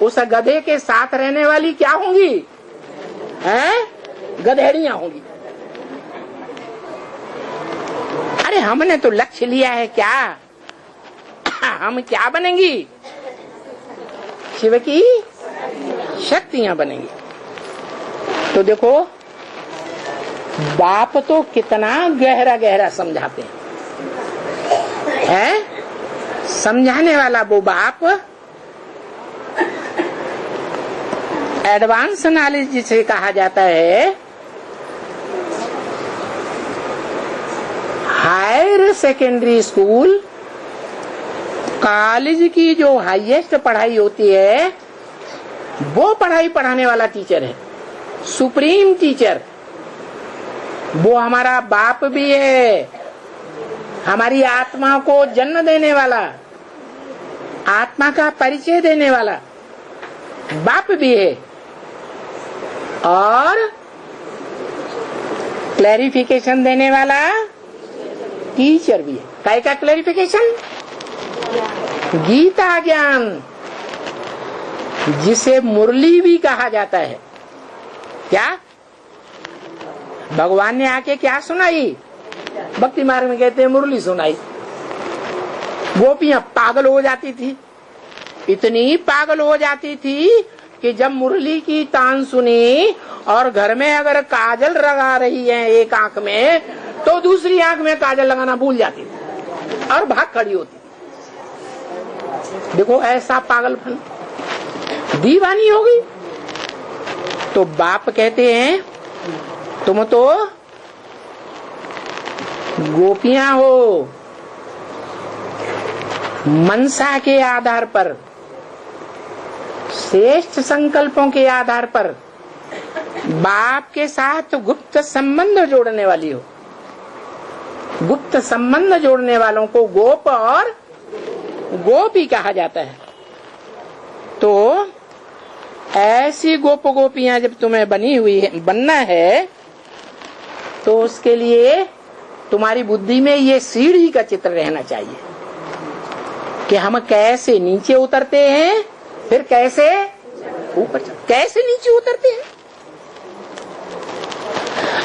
उस गधे के साथ रहने वाली क्या होंगी? हैं? गधेड़ियां होंगी। अरे हमने तो लक्ष्य लिया है क्या? हम क्या बनेंगी? शिव की शक्तियां बनेंगी। तो देखो, बाप तो कितना गहरा गहरा समझाते हैं। समझाने वाला वो बाप एडवांस नॉलेज जिसे कहा जाता है, हायर सेकेंडरी स्कूल, कॉलेज की जो हाईएस्ट पढ़ाई होती है, वो पढ़ाई पढ़ाने वाला टीचर है, सुप्रीम टीचर। वो हमारा बाप भी है, हमारी आत्मा को जन्म देने वाला, आत्मा का परिचय देने वाला बाप भी है, और क्लैरिफिकेशन देने वाला टीचर भी है। काय का क्लैरिफिकेशन? गीता ज्ञान, जिसे मुरली भी कहा जाता है। क्या? भगवान ने आके क्या सुनाई? भक्ति मार्ग में कहते हैं मुरली सुनाई। गोपियां पागल हो जाती थी, इतनी पागल हो जाती थी कि जब मुरली की तान सुनी और घर में अगर काजल लगा रही है एक आंख में, तो दूसरी आंख में काजल लगाना भूल जाती थी और भाग खड़ी होती। देखो ऐसा पागलपन, दीवानी हो गई। तो बाप कहते हैं तुम तो गोपियां हो, मनसा के आधार पर, श्रेष्ठ संकल्पों के आधार पर बाप के साथ गुप्त संबंध जोड़ने वाली हो। गुप्त संबंध जोड़ने वालों को गोप और गोपी कहा जाता है। तो ऐसी गोप गोपियां जब तुम्हें बनना है तो उसके लिए तुम्हारी बुद्धि में ये सीढ़ी का चित्र रहना चाहिए कि हम कैसे नीचे उतरते हैं, फिर कैसे ऊपर, कैसे नीचे उतरते हैं।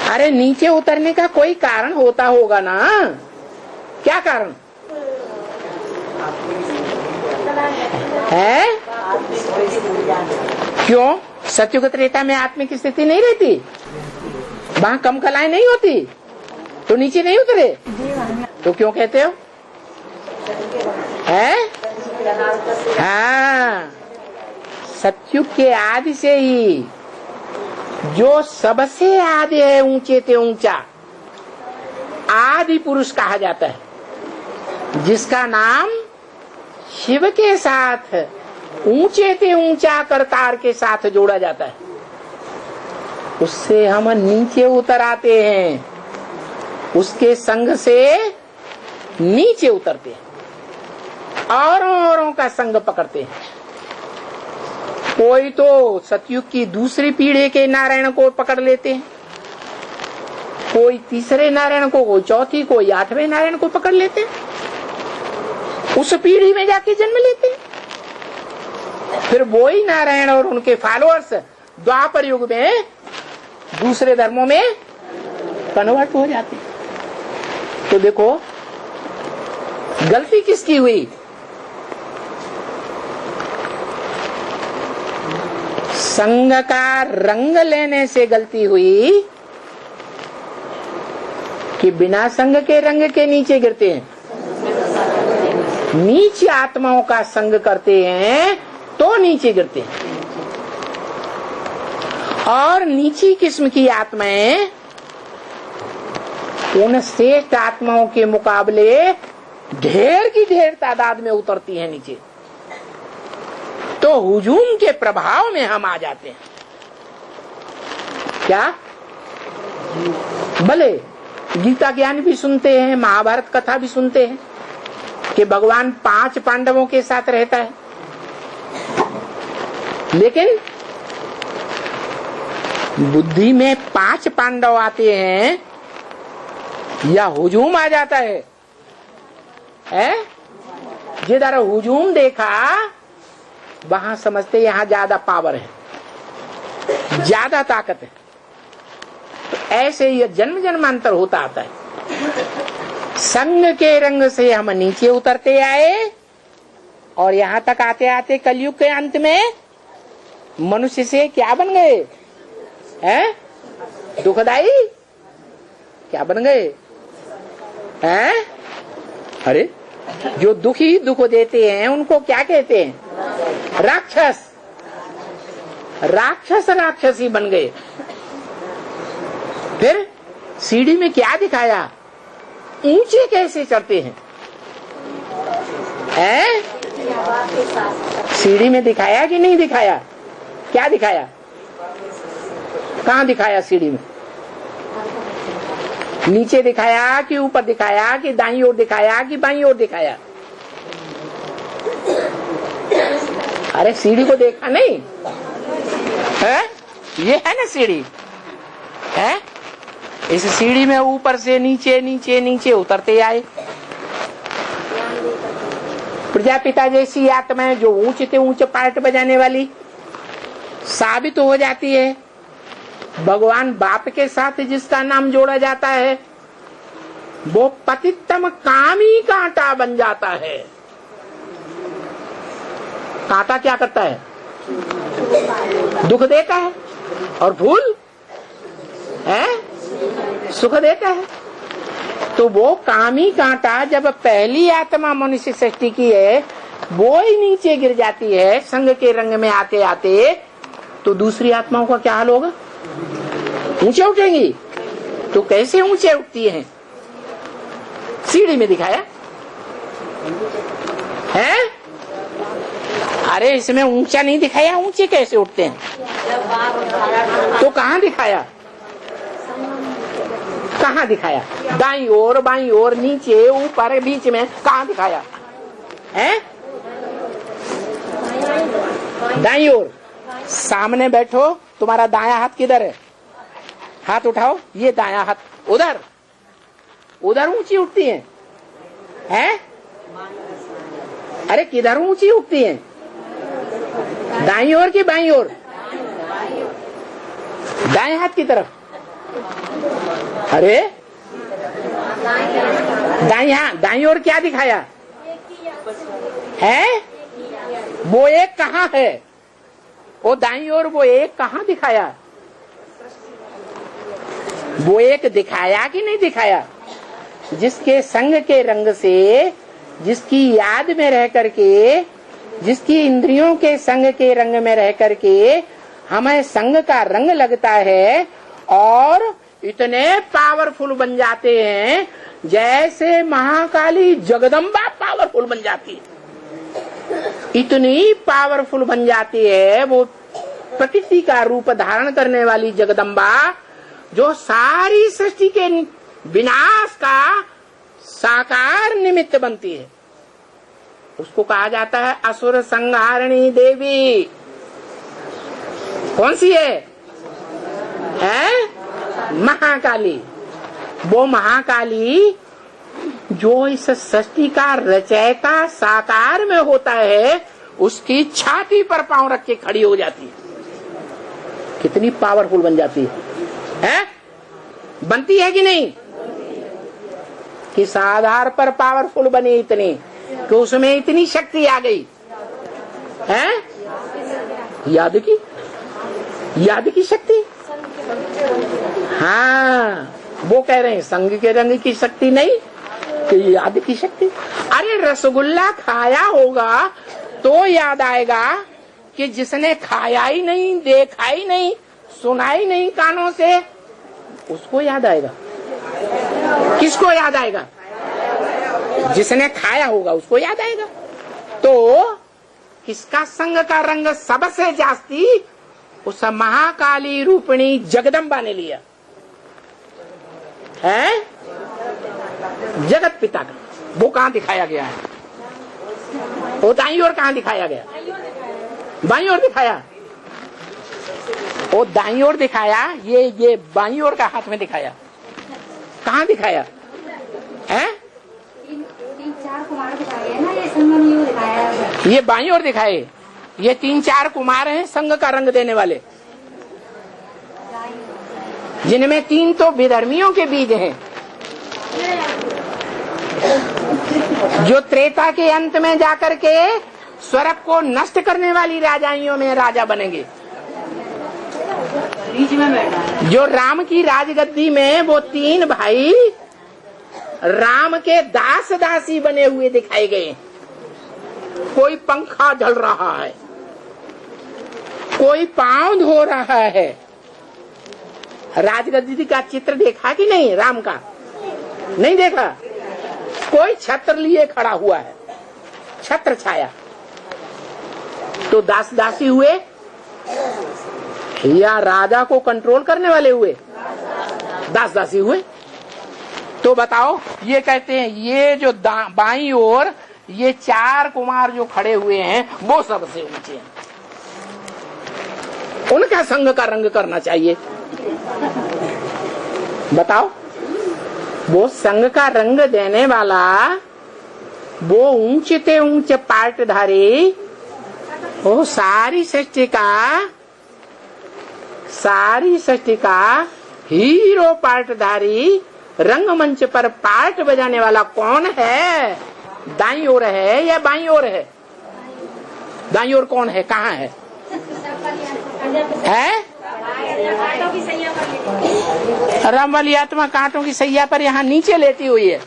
अरे नीचे उतरने का कोई कारण होता होगा ना, क्या कारण है? क्यों? सत्युग त्रेता में आत्मिक स्थिति नहीं रहती, वहाँ कम कलाएं नहीं होती, तो नीचे नहीं उतरे। तो क्यों कहते हो? है? हाँ, सत्युग के आदि से ही जो सबसे आदि है, ऊंचे से ऊंचा आदि पुरुष कहा जाता है, जिसका नाम शिव के साथ ऊंचे से ऊंचा करतार के साथ जोड़ा जाता है, उससे हम नीचे उतर आते हैं, उसके संग से नीचे उतरते हैं, औरों का संग पकड़ते हैं। कोई तो सतयुग की दूसरी पीढ़ी के नारायण को पकड़ लेते हैं, कोई तीसरे नारायण को, कोई चौथी, कोई आठवें नारायण को पकड़ लेते हैं, उस पीढ़ी में जाके जन्म लेते हैं। फिर वही नारायण और उनके फॉलोअर्स द्वापर युग में दूसरे धर्मों में कन्वर्ट हो जाते हैं। तो देखो गलती किसकी हुई? संग का रंग लेने से गलती हुई कि बिना संग के रंग के नीचे गिरते हैं। नीचे आत्माओं का संग करते हैं तो नीचे गिरते हैं। और नीची किस्म की आत्माएं उन श्रेष्ठ आत्माओं के मुकाबले ढेर की ढेर तादाद में उतरती हैं नीचे, तो हुजूम के प्रभाव में हम आ जाते हैं। क्या? भले गीता ज्ञान भी सुनते हैं, महाभारत कथा भी सुनते हैं कि भगवान 5 पांडवों के साथ रहता है, लेकिन बुद्धि में 5 पांडव आते हैं या हुजूम आ जाता है? जिधर हुजूम देखा वहां समझते यहाँ ज्यादा पावर है, ज्यादा ताकत है। तो ऐसे ये जन्म जन्मांतर होता आता है। संग के रंग से हम नीचे उतरते आए और यहाँ तक आते आते कलयुग के अंत में मनुष्य से क्या बन गए? हैं? दुखदाई क्या बन गए? हैं? अरे जो दुखी दुख देते हैं उनको क्या कहते हैं? राक्षस। राक्षस राक्षसी बन गए। फिर सीढ़ी में क्या दिखाया? ऊंचे कैसे चढ़ते हैं? सीढ़ी में दिखाया कि नहीं दिखाया? क्या दिखाया? कहाँ दिखाया? सीढ़ी में नीचे दिखाया कि ऊपर दिखाया कि दाईं ओर दिखाया कि बाईं ओर दिखाया? अरे सीढ़ी को देखा नहीं है? ये है ना सीढ़ी है। इस सीढ़ी में ऊपर से नीचे नीचे नीचे उतरते आए। प्रजापिता जैसी आत्माएं जो ऊंचे से ऊंचे पार्ट बजाने वाली साबित हो जाती है। भगवान बाप के साथ जिसका नाम जोड़ा जाता है वो पतितम कामी कांटा बन जाता है। कांटा क्या करता है? दुख देता है। और फूल है सुख देता है। तो वो कामी कांटा जब पहली आत्मा मनुष्य सृष्टि की है वो ही नीचे गिर जाती है संग के रंग में आते आते, तो दूसरी आत्माओं का क्या हाल होगा? ऊंचे उठेंगी। तो कैसे ऊंचे उठती हैं? सीढ़ी में दिखाया है। अरे इसमें ऊंचा नहीं दिखाया, ऊंचे कैसे उठते हैं? तो कहाँ दिखाया, कहाँ दिखाया? दाईं ओर, बाईं ओर, नीचे, ऊपर, बीच में, कहाँ दिखाया है? दाईं ओर। सामने बैठो, तुम्हारा दायां हाथ किधर है? हाथ उठाओ, ये दायां हाथ उधर, उधर ऊंची उठती है? अरे किधर ऊंची उठती है? दाईं ओर की बाईं ओर? दाएं हाथ की तरफ। अरे दाईं ओर क्या दिखाया है? वो एक कहाँ है? वो दाईं ओर वो एक कहाँ दिखाया? वो एक दिखाया कि नहीं दिखाया? जिसके संग के रंग से, जिसकी याद में रह करके, जिसकी इंद्रियों के संग के रंग में रह करके हमें संग का रंग लगता है और इतने पावरफुल बन जाते हैं जैसे महाकाली जगदम्बा पावरफुल बन जाती है। इतनी पावरफुल बन जाती है वो प्रकृति का रूप धारण करने वाली जगदम्बा, जो सारी सृष्टि के विनाश का साकार निमित्त बनती है। उसको कहा जाता है असुर संहारिणी देवी। कौन सी है? महाकाली। वो महाकाली जो इस सृष्टि का रचयिता साकार में होता है, उसकी छाती पर पांव रख के खड़ी हो जाती है। कितनी पावरफुल बन जाती है? बनती है कि नहीं? किस आधार पर पावरफुल बनी इतनी कि उसमें इतनी शक्ति आ गई है? याद की शक्ति। हाँ, वो कह रहे हैं संग के रंग की शक्ति नहीं कि याद की शक्ति। अरे रसगुल्ला खाया होगा तो याद आएगा कि जिसने खाया ही नहीं, देखा ही नहीं, सुना ही नहीं कानों से, उसको याद आएगा। किसको याद आएगा? जिसने खाया होगा उसको याद आएगा। तो किसका संग का रंग सबसे जास्ती उस महाकाली रूपिणी जगदम्बा ने लिया है? जगत पिता का। वो कहाँ दिखाया गया है? वो दाईं ओर कहाँ दिखाया गया? बाईं ओर दिखाया। वो दाईं ओर दिखाया, ये बाईं ओर का हाथ में दिखाया। कहाँ दिखाया है? चार कुमार दिखाए ना, ये संगम दिखाया। ये बाईं ओर दिखाए। ये 3-4 कुमार हैं संग का रंग देने वाले, जिनमें 3 तो विधर्मियों के बीज हैं, जो त्रेता के अंत में जाकर के स्वर्ग को नष्ट करने वाली राजाइयों में राजा बनेंगे। जो राम की राजगद्दी में वो 3 भाई राम के दास दासी बने हुए दिखाए गए। कोई पंखा झल रहा है, कोई पांव धो रहा है। राजगद्दी का चित्र देखा कि नहीं? राम का नहीं देखा? कोई छत्र लिए खड़ा हुआ है, छत्र छाया। तो दास दासी हुए या राजा को कंट्रोल करने वाले हुए? दास दासी हुए। तो बताओ, ये कहते हैं ये जो बाईं ओर ये 4 कुमार जो खड़े हुए हैं वो सबसे ऊंचे हैं, उनका संग का रंग करना चाहिए। बताओ, वो संग का रंग देने वाला, वो ऊंचे ते ऊंचे पाटधारी, वो सारी सृष्टि का हीरो पाटधारी, रंगमंच पर पाट बजाने वाला कौन है? दाईं ओर है या बाईं ओर है? दाईं ओर कौन है? कहाँ है? रामवाली आत्मा कांटों की सैया पर यहाँ नीचे लेटी हुई है,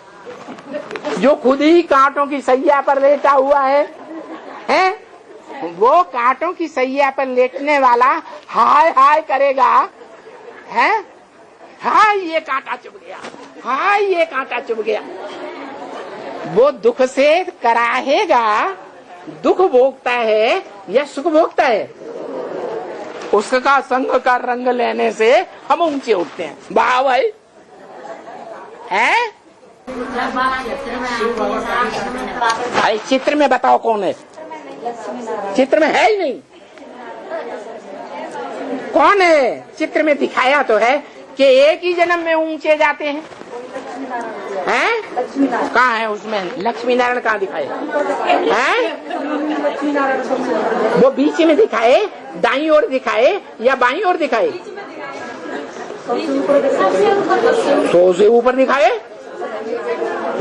जो खुद ही कांटों की सैया पर लेटा हुआ है? वो कांटों की सैया पर लेटने वाला हाय हाय करेगा, है? हाय ये कांटा चुभ गया, हाय ये कांटा चुभ गया। वो दुख से कराहेगा, दुख भोगता है या सुख भोगता है? उसका संग का रंग लेने से हम ऊंचे उठते हैं। वाह भाई है। अरे चित्र में बताओ कौन है? चित्र में है ही नहीं। कौन है? चित्र में दिखाया तो है कि एक ही जन्म में ऊंचे जाते हैं। हैं? कहाँ है उसमें लक्ष्मी नारायण? कहाँ दिखाए हैं? वो बीच में दिखाए, दाईं ओर दिखाए या बाईं ओर दिखाए? सौ से ऊपर दिखाए।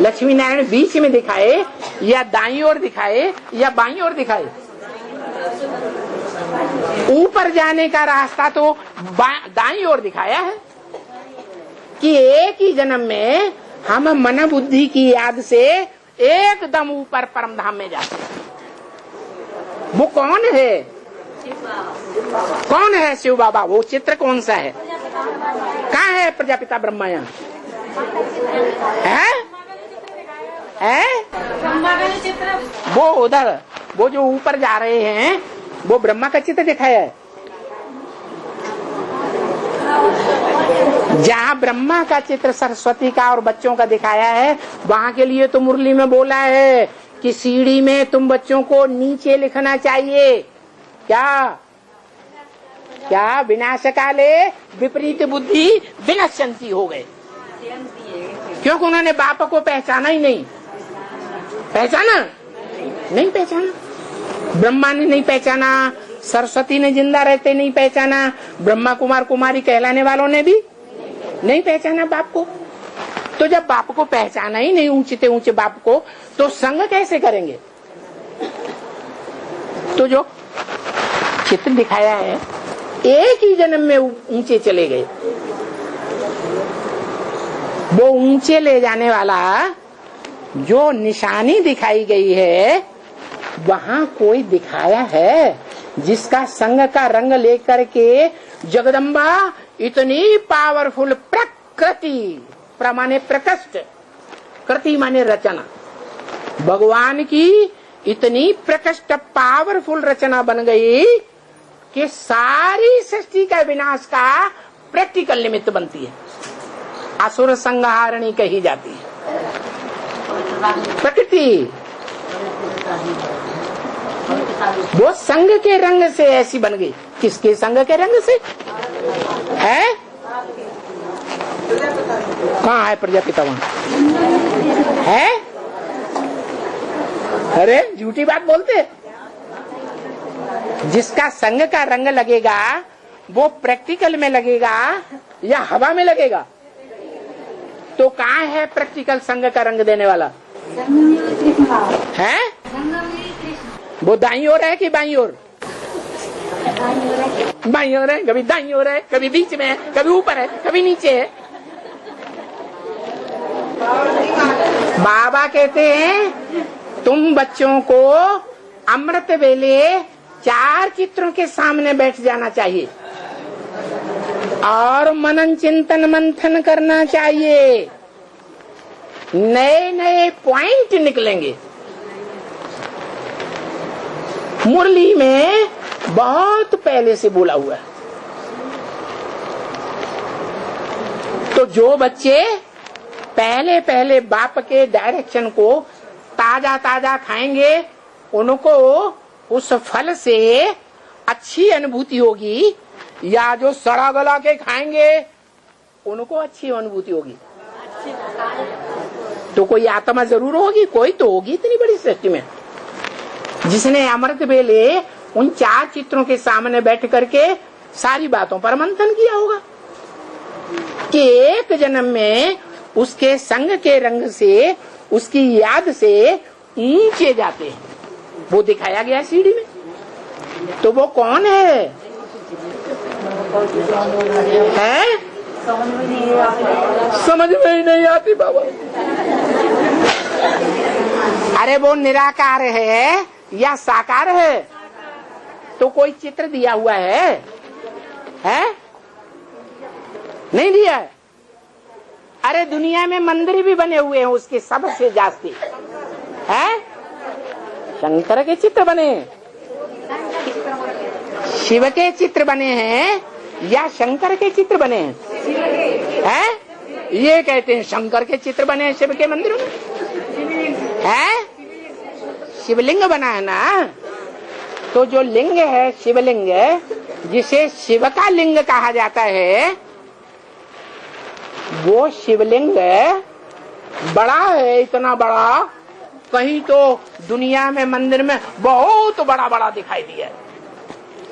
लक्ष्मी नारायण बीच में दिखाए या दाईं ओर दिखाए या बाईं ओर दिखाए? ऊपर जाने का रास्ता तो दाईं ओर दिखाया है कि एक ही जन्म में हम मन बुद्धि की याद से एकदम ऊपर परम धाम में जाते हैं। वो कौन है? कौन है शिव बाबा? वो चित्र कौन सा है? कहाँ है प्रजापिता ब्रह्मा? यहाँ है? वो उधर, वो जो ऊपर जा रहे हैं वो ब्रह्मा का चित्र दिखाया है। जहाँ ब्रह्मा का चित्र सरस्वती का और बच्चों का दिखाया है, वहाँ के लिए तो मुरली में बोला है कि सीढ़ी में तुम बच्चों को नीचे लिखना चाहिए। क्या क्या? विनाश काले विपरीत बुद्धि विनश्यन्ति हो गए, क्योंकि उन्होंने बाप को पहचाना ही नहीं। पहचाना नहीं? पहचाना ब्रह्मा ने नहीं पहचाना, सरस्वती ने जिंदा रहते नहीं पहचाना, ब्रह्मा कुमार कुमारी कहलाने वालों ने भी नहीं पहचाना बाप को। तो जब बाप को पहचाना ही नहीं, ऊंचे ऊंचे बाप को, तो संग कैसे करेंगे? तो जो चित्र दिखाया है, एक ही जन्म में ऊंचे चले गए। वो ऊंचे ले जाने वाला जो निशानी दिखाई गई है, वहाँ कोई दिखाया है जिसका संग का रंग लेकर के जगदम्बा इतनी पावरफुल प्रकृति, प्रमाने प्रकृष्ट, कृति माने रचना, भगवान की इतनी प्रकृष्ट पावरफुल रचना बन गई कि सारी सृष्टि का विनाश का प्रैक्टिकल निमित्त बनती है। असुर संहारणी कही जाती है प्रकृति। वो संग के रंग से ऐसी बन गई। किसके संग के रंग से है? कहाँ है प्रजापिता? वहाँ है? अरे झूठी बात बोलते। जिसका संग का रंग लगेगा वो प्रैक्टिकल में लगेगा या हवा में लगेगा? तो कहाँ है प्रैक्टिकल संग का रंग देने वाला? है? वो दाईं ओर है कि बाईं ओर? बाईं ओर है, कभी दाईं ओर है, कभी बीच में है, कभी ऊपर है, कभी नीचे है। बाबा कहते हैं तुम बच्चों को अमृत वेले 4 चित्रों के सामने बैठ जाना चाहिए और मनन चिंतन मंथन करना चाहिए। नए नए पॉइंट निकलेंगे। मुरली में बहुत पहले से बोला हुआ है। तो जो बच्चे पहले पहले बाप के डायरेक्शन को ताजा ताजा खाएंगे, उनको उस फल से अच्छी अनुभूति होगी, या जो सड़ा गला के खाएंगे उनको अच्छी अनुभूति होगी। तो कोई आत्मा जरूर होगी, कोई तो होगी इतनी बड़ी सृष्टि में, जिसने अमृत वेले उन 4 चित्रों के सामने बैठ करके सारी बातों पर मंथन किया होगा कि एक जन्म में उसके संग के रंग से, उसकी याद से ऊंचे जाते हैं। वो दिखाया गया सीढ़ी में। तो वो कौन है? है? समझ में ही नहीं आती बाबा। अरे वो निराकार है या साकार है? तो कोई चित्र दिया हुआ है? नहीं दिया है। अरे दुनिया में मंदिर भी बने हुए हैं उसके सबसे जास्ती है शंकर के चित्र बने। शिव के चित्र बने हैं या शंकर के चित्र बने हैं? हैं? ये कहते हैं शंकर के चित्र बने हैं शिव के मंदिरों में। है शिवलिंग बना है ना, तो जो लिंग है शिवलिंग, जिसे शिव का लिंग कहा जाता है, वो शिवलिंग बड़ा है, इतना बड़ा, कहीं तो दुनिया में मंदिर में बहुत बड़ा बड़ा दिखाई दिया।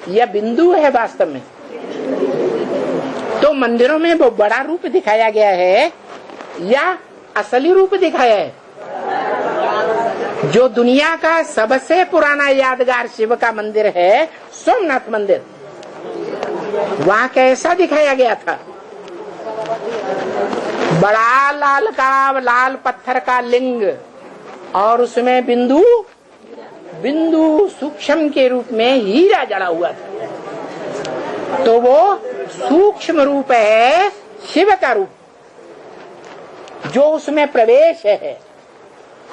यह बिंदु है वास्तव में। तो मंदिरों में वो बड़ा रूप दिखाया गया है या असली रूप दिखाया है? जो दुनिया का सबसे पुराना यादगार शिव का मंदिर है, सोमनाथ मंदिर, वहाँ कैसा दिखाया गया था? बड़ा लाल का लाल पत्थर का लिंग और उसमें बिंदु बिंदु सूक्ष्म के रूप में हीरा जड़ा हुआ था। तो वो सूक्ष्म रूप है शिव का रूप, जो उसमें प्रवेश है।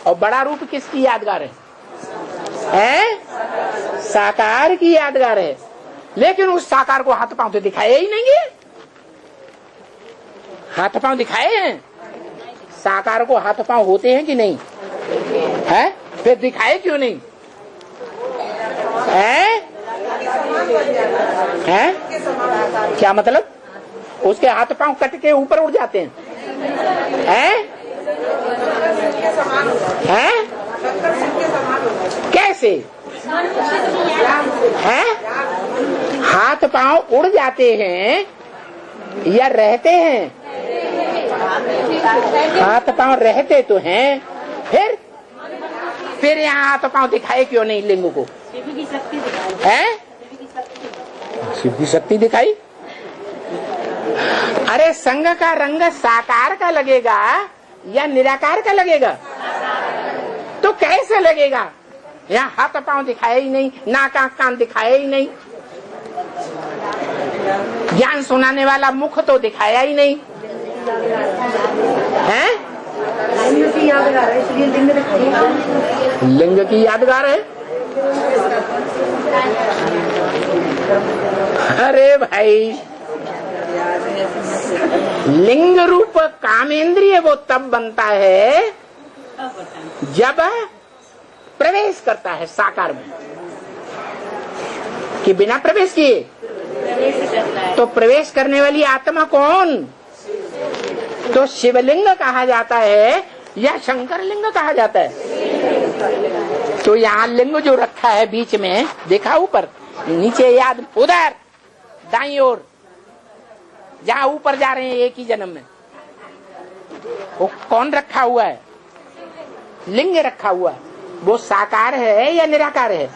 और बड़ा रूप किसकी यादगार है? साकार की यादगार है। लेकिन उस साकार को हाथ पांव तो दिखाया ही नहीं है। हाथ पांव दिखाए हैं? साकार को हाथ पांव होते हैं कि नहीं है? फिर दिखाए क्यों नहीं है? है? क्या मतलब? उसके हाथ पांव कट के ऊपर उड़ जाते हैं? है? कैसे है? हाथ पांव उड़ जाते हैं या रहते हैं? हाथ पांव रहते तो हैं। फिर यहाँ हाथ पांव दिखाए क्यों नहीं लिंग को? है? शिव की शक्ति दिखाई। अरे संग का रंग साकार का लगेगा या निराकार का लगेगा? तो कैसे लगेगा? यहाँ हाथ पांव दिखाया ही नहीं, नाक आंख कान दिखाया ही नहीं, ज्ञान सुनाने वाला मुख तो दिखाया ही नहीं है? लिंग की यादगार है, इसलिए लिंग दिखाया। लिंग की यादगार है। अरे भाई, लिंग रूप कामेंद्रिय वो तब बनता है जब प्रवेश करता है साकार में, कि बिना प्रवेश किए। तो प्रवेश करने वाली आत्मा कौन? तो शिवलिंग कहा जाता है या शंकर लिंग कहा जाता है? तो यहाँ लिंग जो रखा है बीच में, देखा ऊपर नीचे, याद उधर दाईं ओर, जहाँ ऊपर जा रहे हैं एक ही जन्म में, वो कौन रखा हुआ है? लिंग रखा हुआ है। वो साकार है या निराकार है?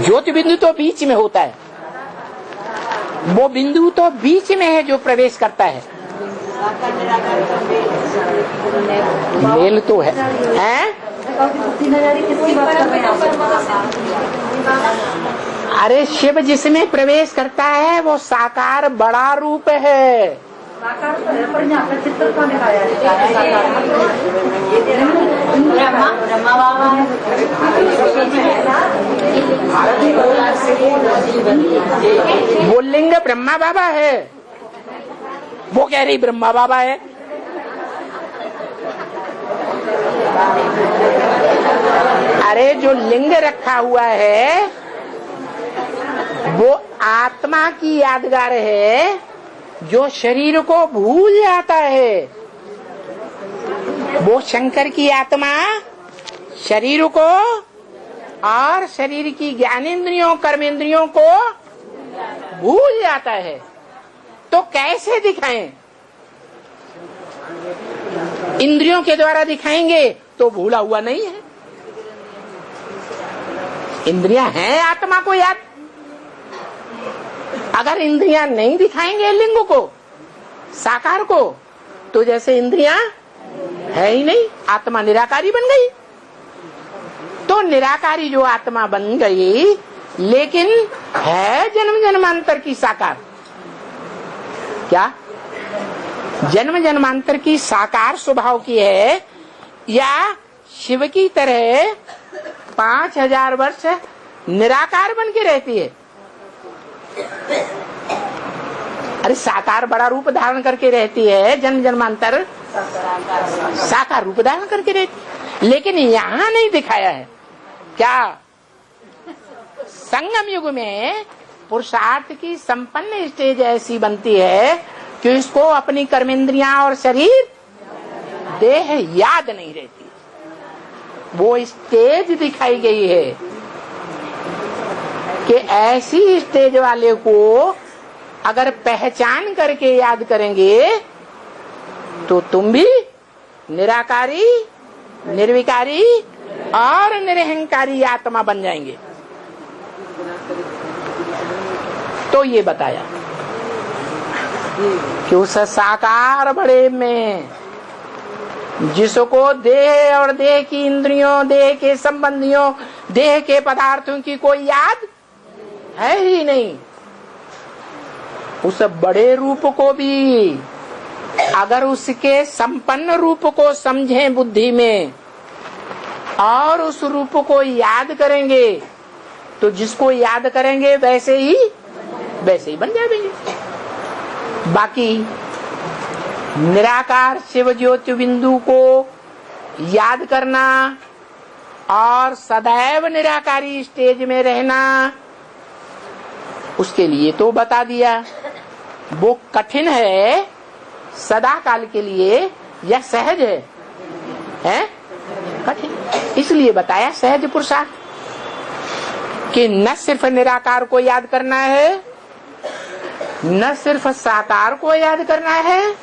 ज्योति बिंदु तो बीच में होता है। वो बिंदु तो बीच में है जो प्रवेश करता है। मेल तो है, हैं? अरे शिव जिसमें प्रवेश करता है वो साकार बड़ा रूप है। साकार तो है, पर यहाँ पर चित्र को दिखाया है। वो लिंग ब्रह्मा बाबा है। वो कह रही ब्रह्मा बाबा है। अरे जो लिंग रखा हुआ है वो आत्मा की यादगार है, जो शरीर को भूल जाता है। वो शंकर की आत्मा शरीर को और शरीर की ज्ञानेंद्रियों कर्मेंद्रियों को भूल जाता है। तो कैसे दिखाएं? इंद्रियों के द्वारा दिखाएंगे तो भूला हुआ नहीं है। इंद्रियां हैं आत्मा को याद। अगर इंद्रियां नहीं दिखाएंगे लिंग को, साकार को, तो जैसे इंद्रियां है ही नहीं, आत्मा निराकारी बन गई। तो निराकारी जो आत्मा बन गई, लेकिन है जन्म जन्मांतर की साकार। क्या जन्म जन्मांतर की साकार स्वभाव की है, या शिव की तरह 5000 वर्ष निराकार बन के रहती है। अरे साकार बड़ा रूप धारण करके रहती है, जन्म जन्मांतर साकार रूप धारण करके रहती है, लेकिन यहाँ नहीं दिखाया है। क्या संगम युग में पुरुषार्थ की संपन्न स्टेज ऐसी बनती है कि इसको अपनी कर्मेंद्रियां और शरीर देह याद नहीं रहती। वो स्टेज दिखाई गई है कि ऐसी स्टेज वाले को अगर पहचान करके याद करेंगे तो तुम भी निराकारी, निर्विकारी और निरहंकारी आत्मा बन जाएंगे। तो ये बताया कि उस साकार बड़े में जिसको देह और देह की इंद्रियों, देह के संबंधियों, देह के पदार्थों की कोई याद है ही नहीं, उस बड़े रूप को भी अगर उसके संपन्न रूप को समझें बुद्धि में और उस रूप को याद करेंगे तो जिसको याद करेंगे वैसे ही बन जाएंगे। बाकी निराकार शिव ज्योति बिंदु को याद करना और सदैव निराकारी स्टेज में रहना, उसके लिए तो बता दिया। वो कठिन है सदा काल के लिए या सहज है? कठिन, इसलिए बताया सहज पुरुषार्थ कि न सिर्फ निराकार को याद करना है, न सिर्फ साकार को याद करना है,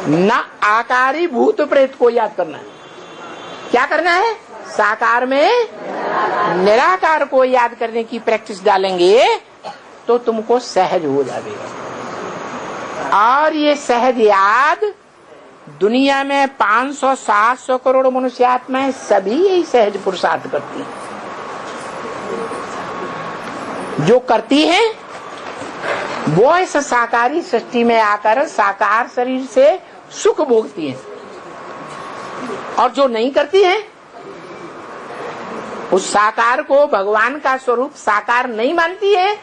न आकारी भूत प्रेत को याद करना है। क्या करना है? साकार में निराकार को याद करने की प्रैक्टिस डालेंगे तो तुमको सहज हो जाएगा। और ये सहज याद दुनिया में 500-700 करोड़ मनुष्य आत्माएं सभी यही सहज पुरुषार्थ करती हैं। जो करती हैं वो इस साकारी सृष्टि में आकर साकार शरीर से सुख भोगती हैं, और जो नहीं करती हैं उस साकार को भगवान का स्वरूप साकार नहीं मानती है।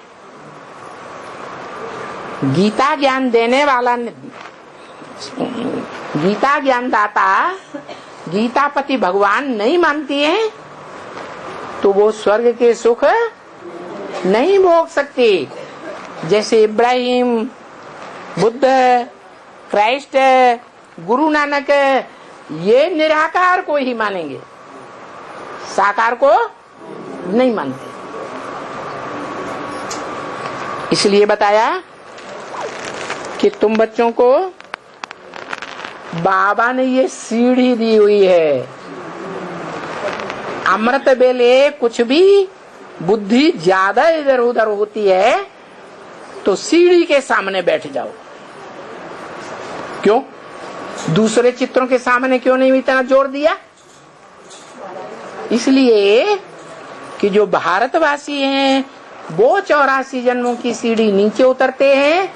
गीता ज्ञान देने वाला, गीता ज्ञान दाता गीतापति भगवान नहीं मानती है तो वो स्वर्ग के सुख नहीं भोग सकती। जैसे इब्राहिम, बुद्ध, क्राइस्ट, गुरु नानक ये निराकार को ही मानेंगे, साकार को नहीं मानते। इसलिए बताया कि तुम बच्चों को बाबा ने ये सीढ़ी दी हुई है। अमृत बेले कुछ भी बुद्धि ज्यादा इधर उधर होती है तो सीढ़ी के सामने बैठ जाओ। क्यों? दूसरे चित्रों के सामने क्यों नहीं इतना जोर दिया? इसलिए कि जो भारतवासी हैं वो 84 जन्मों की सीढ़ी नीचे उतरते हैं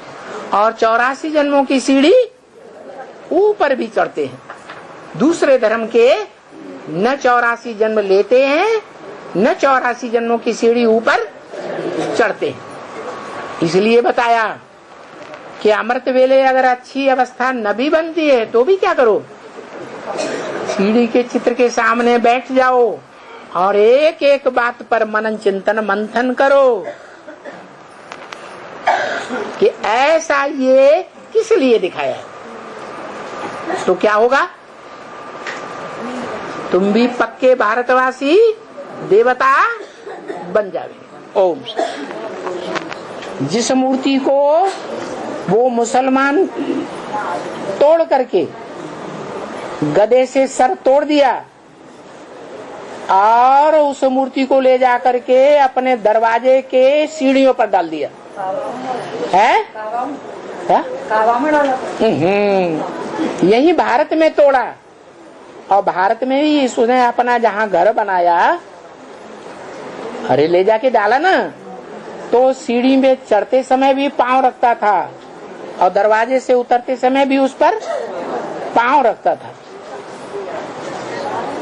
और 84 जन्मों की सीढ़ी ऊपर भी चढ़ते हैं। दूसरे धर्म के न 84 जन्म लेते हैं न 84 जन्मों की सीढ़ी ऊपर चढ़ते हैं। इसलिए बताया कि अमृत वेले अगर अच्छी अवस्था न भी बनती है तो भी क्या करो, सीढ़ी के चित्र के सामने बैठ जाओ और एक एक बात पर मनन चिंतन मंथन करो कि ऐसा ये किस लिए दिखाया। तो क्या होगा? तुम भी पक्के भारतवासी देवता बन जाओगे। ओम। जिस मूर्ति को वो मुसलमान तोड़ करके गदे से सर तोड़ दिया और उस मूर्ति को ले जा करके अपने दरवाजे के सीढ़ियों पर डाल दिया है? यही भारत में तोड़ा। और भारत में भी उसने अपना जहाँ घर बनाया, अरे ले जाके डाला ना, तो सीढ़ी में चढ़ते समय भी पांव रखता था और दरवाजे से उतरते समय भी उस पर पांव रखता था।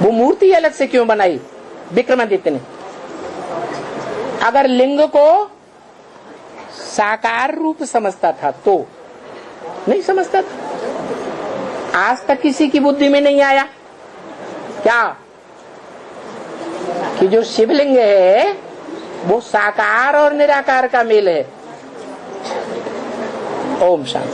वो मूर्ति अलग से क्यों बनाई विक्रमादित्य ने? अगर लिंग को साकार रूप समझता था तो नहीं समझता था। आज तक किसी की बुद्धि में नहीं आया क्या कि जो शिवलिंग है वो साकार और निराकार का मेल है। ओम शांति।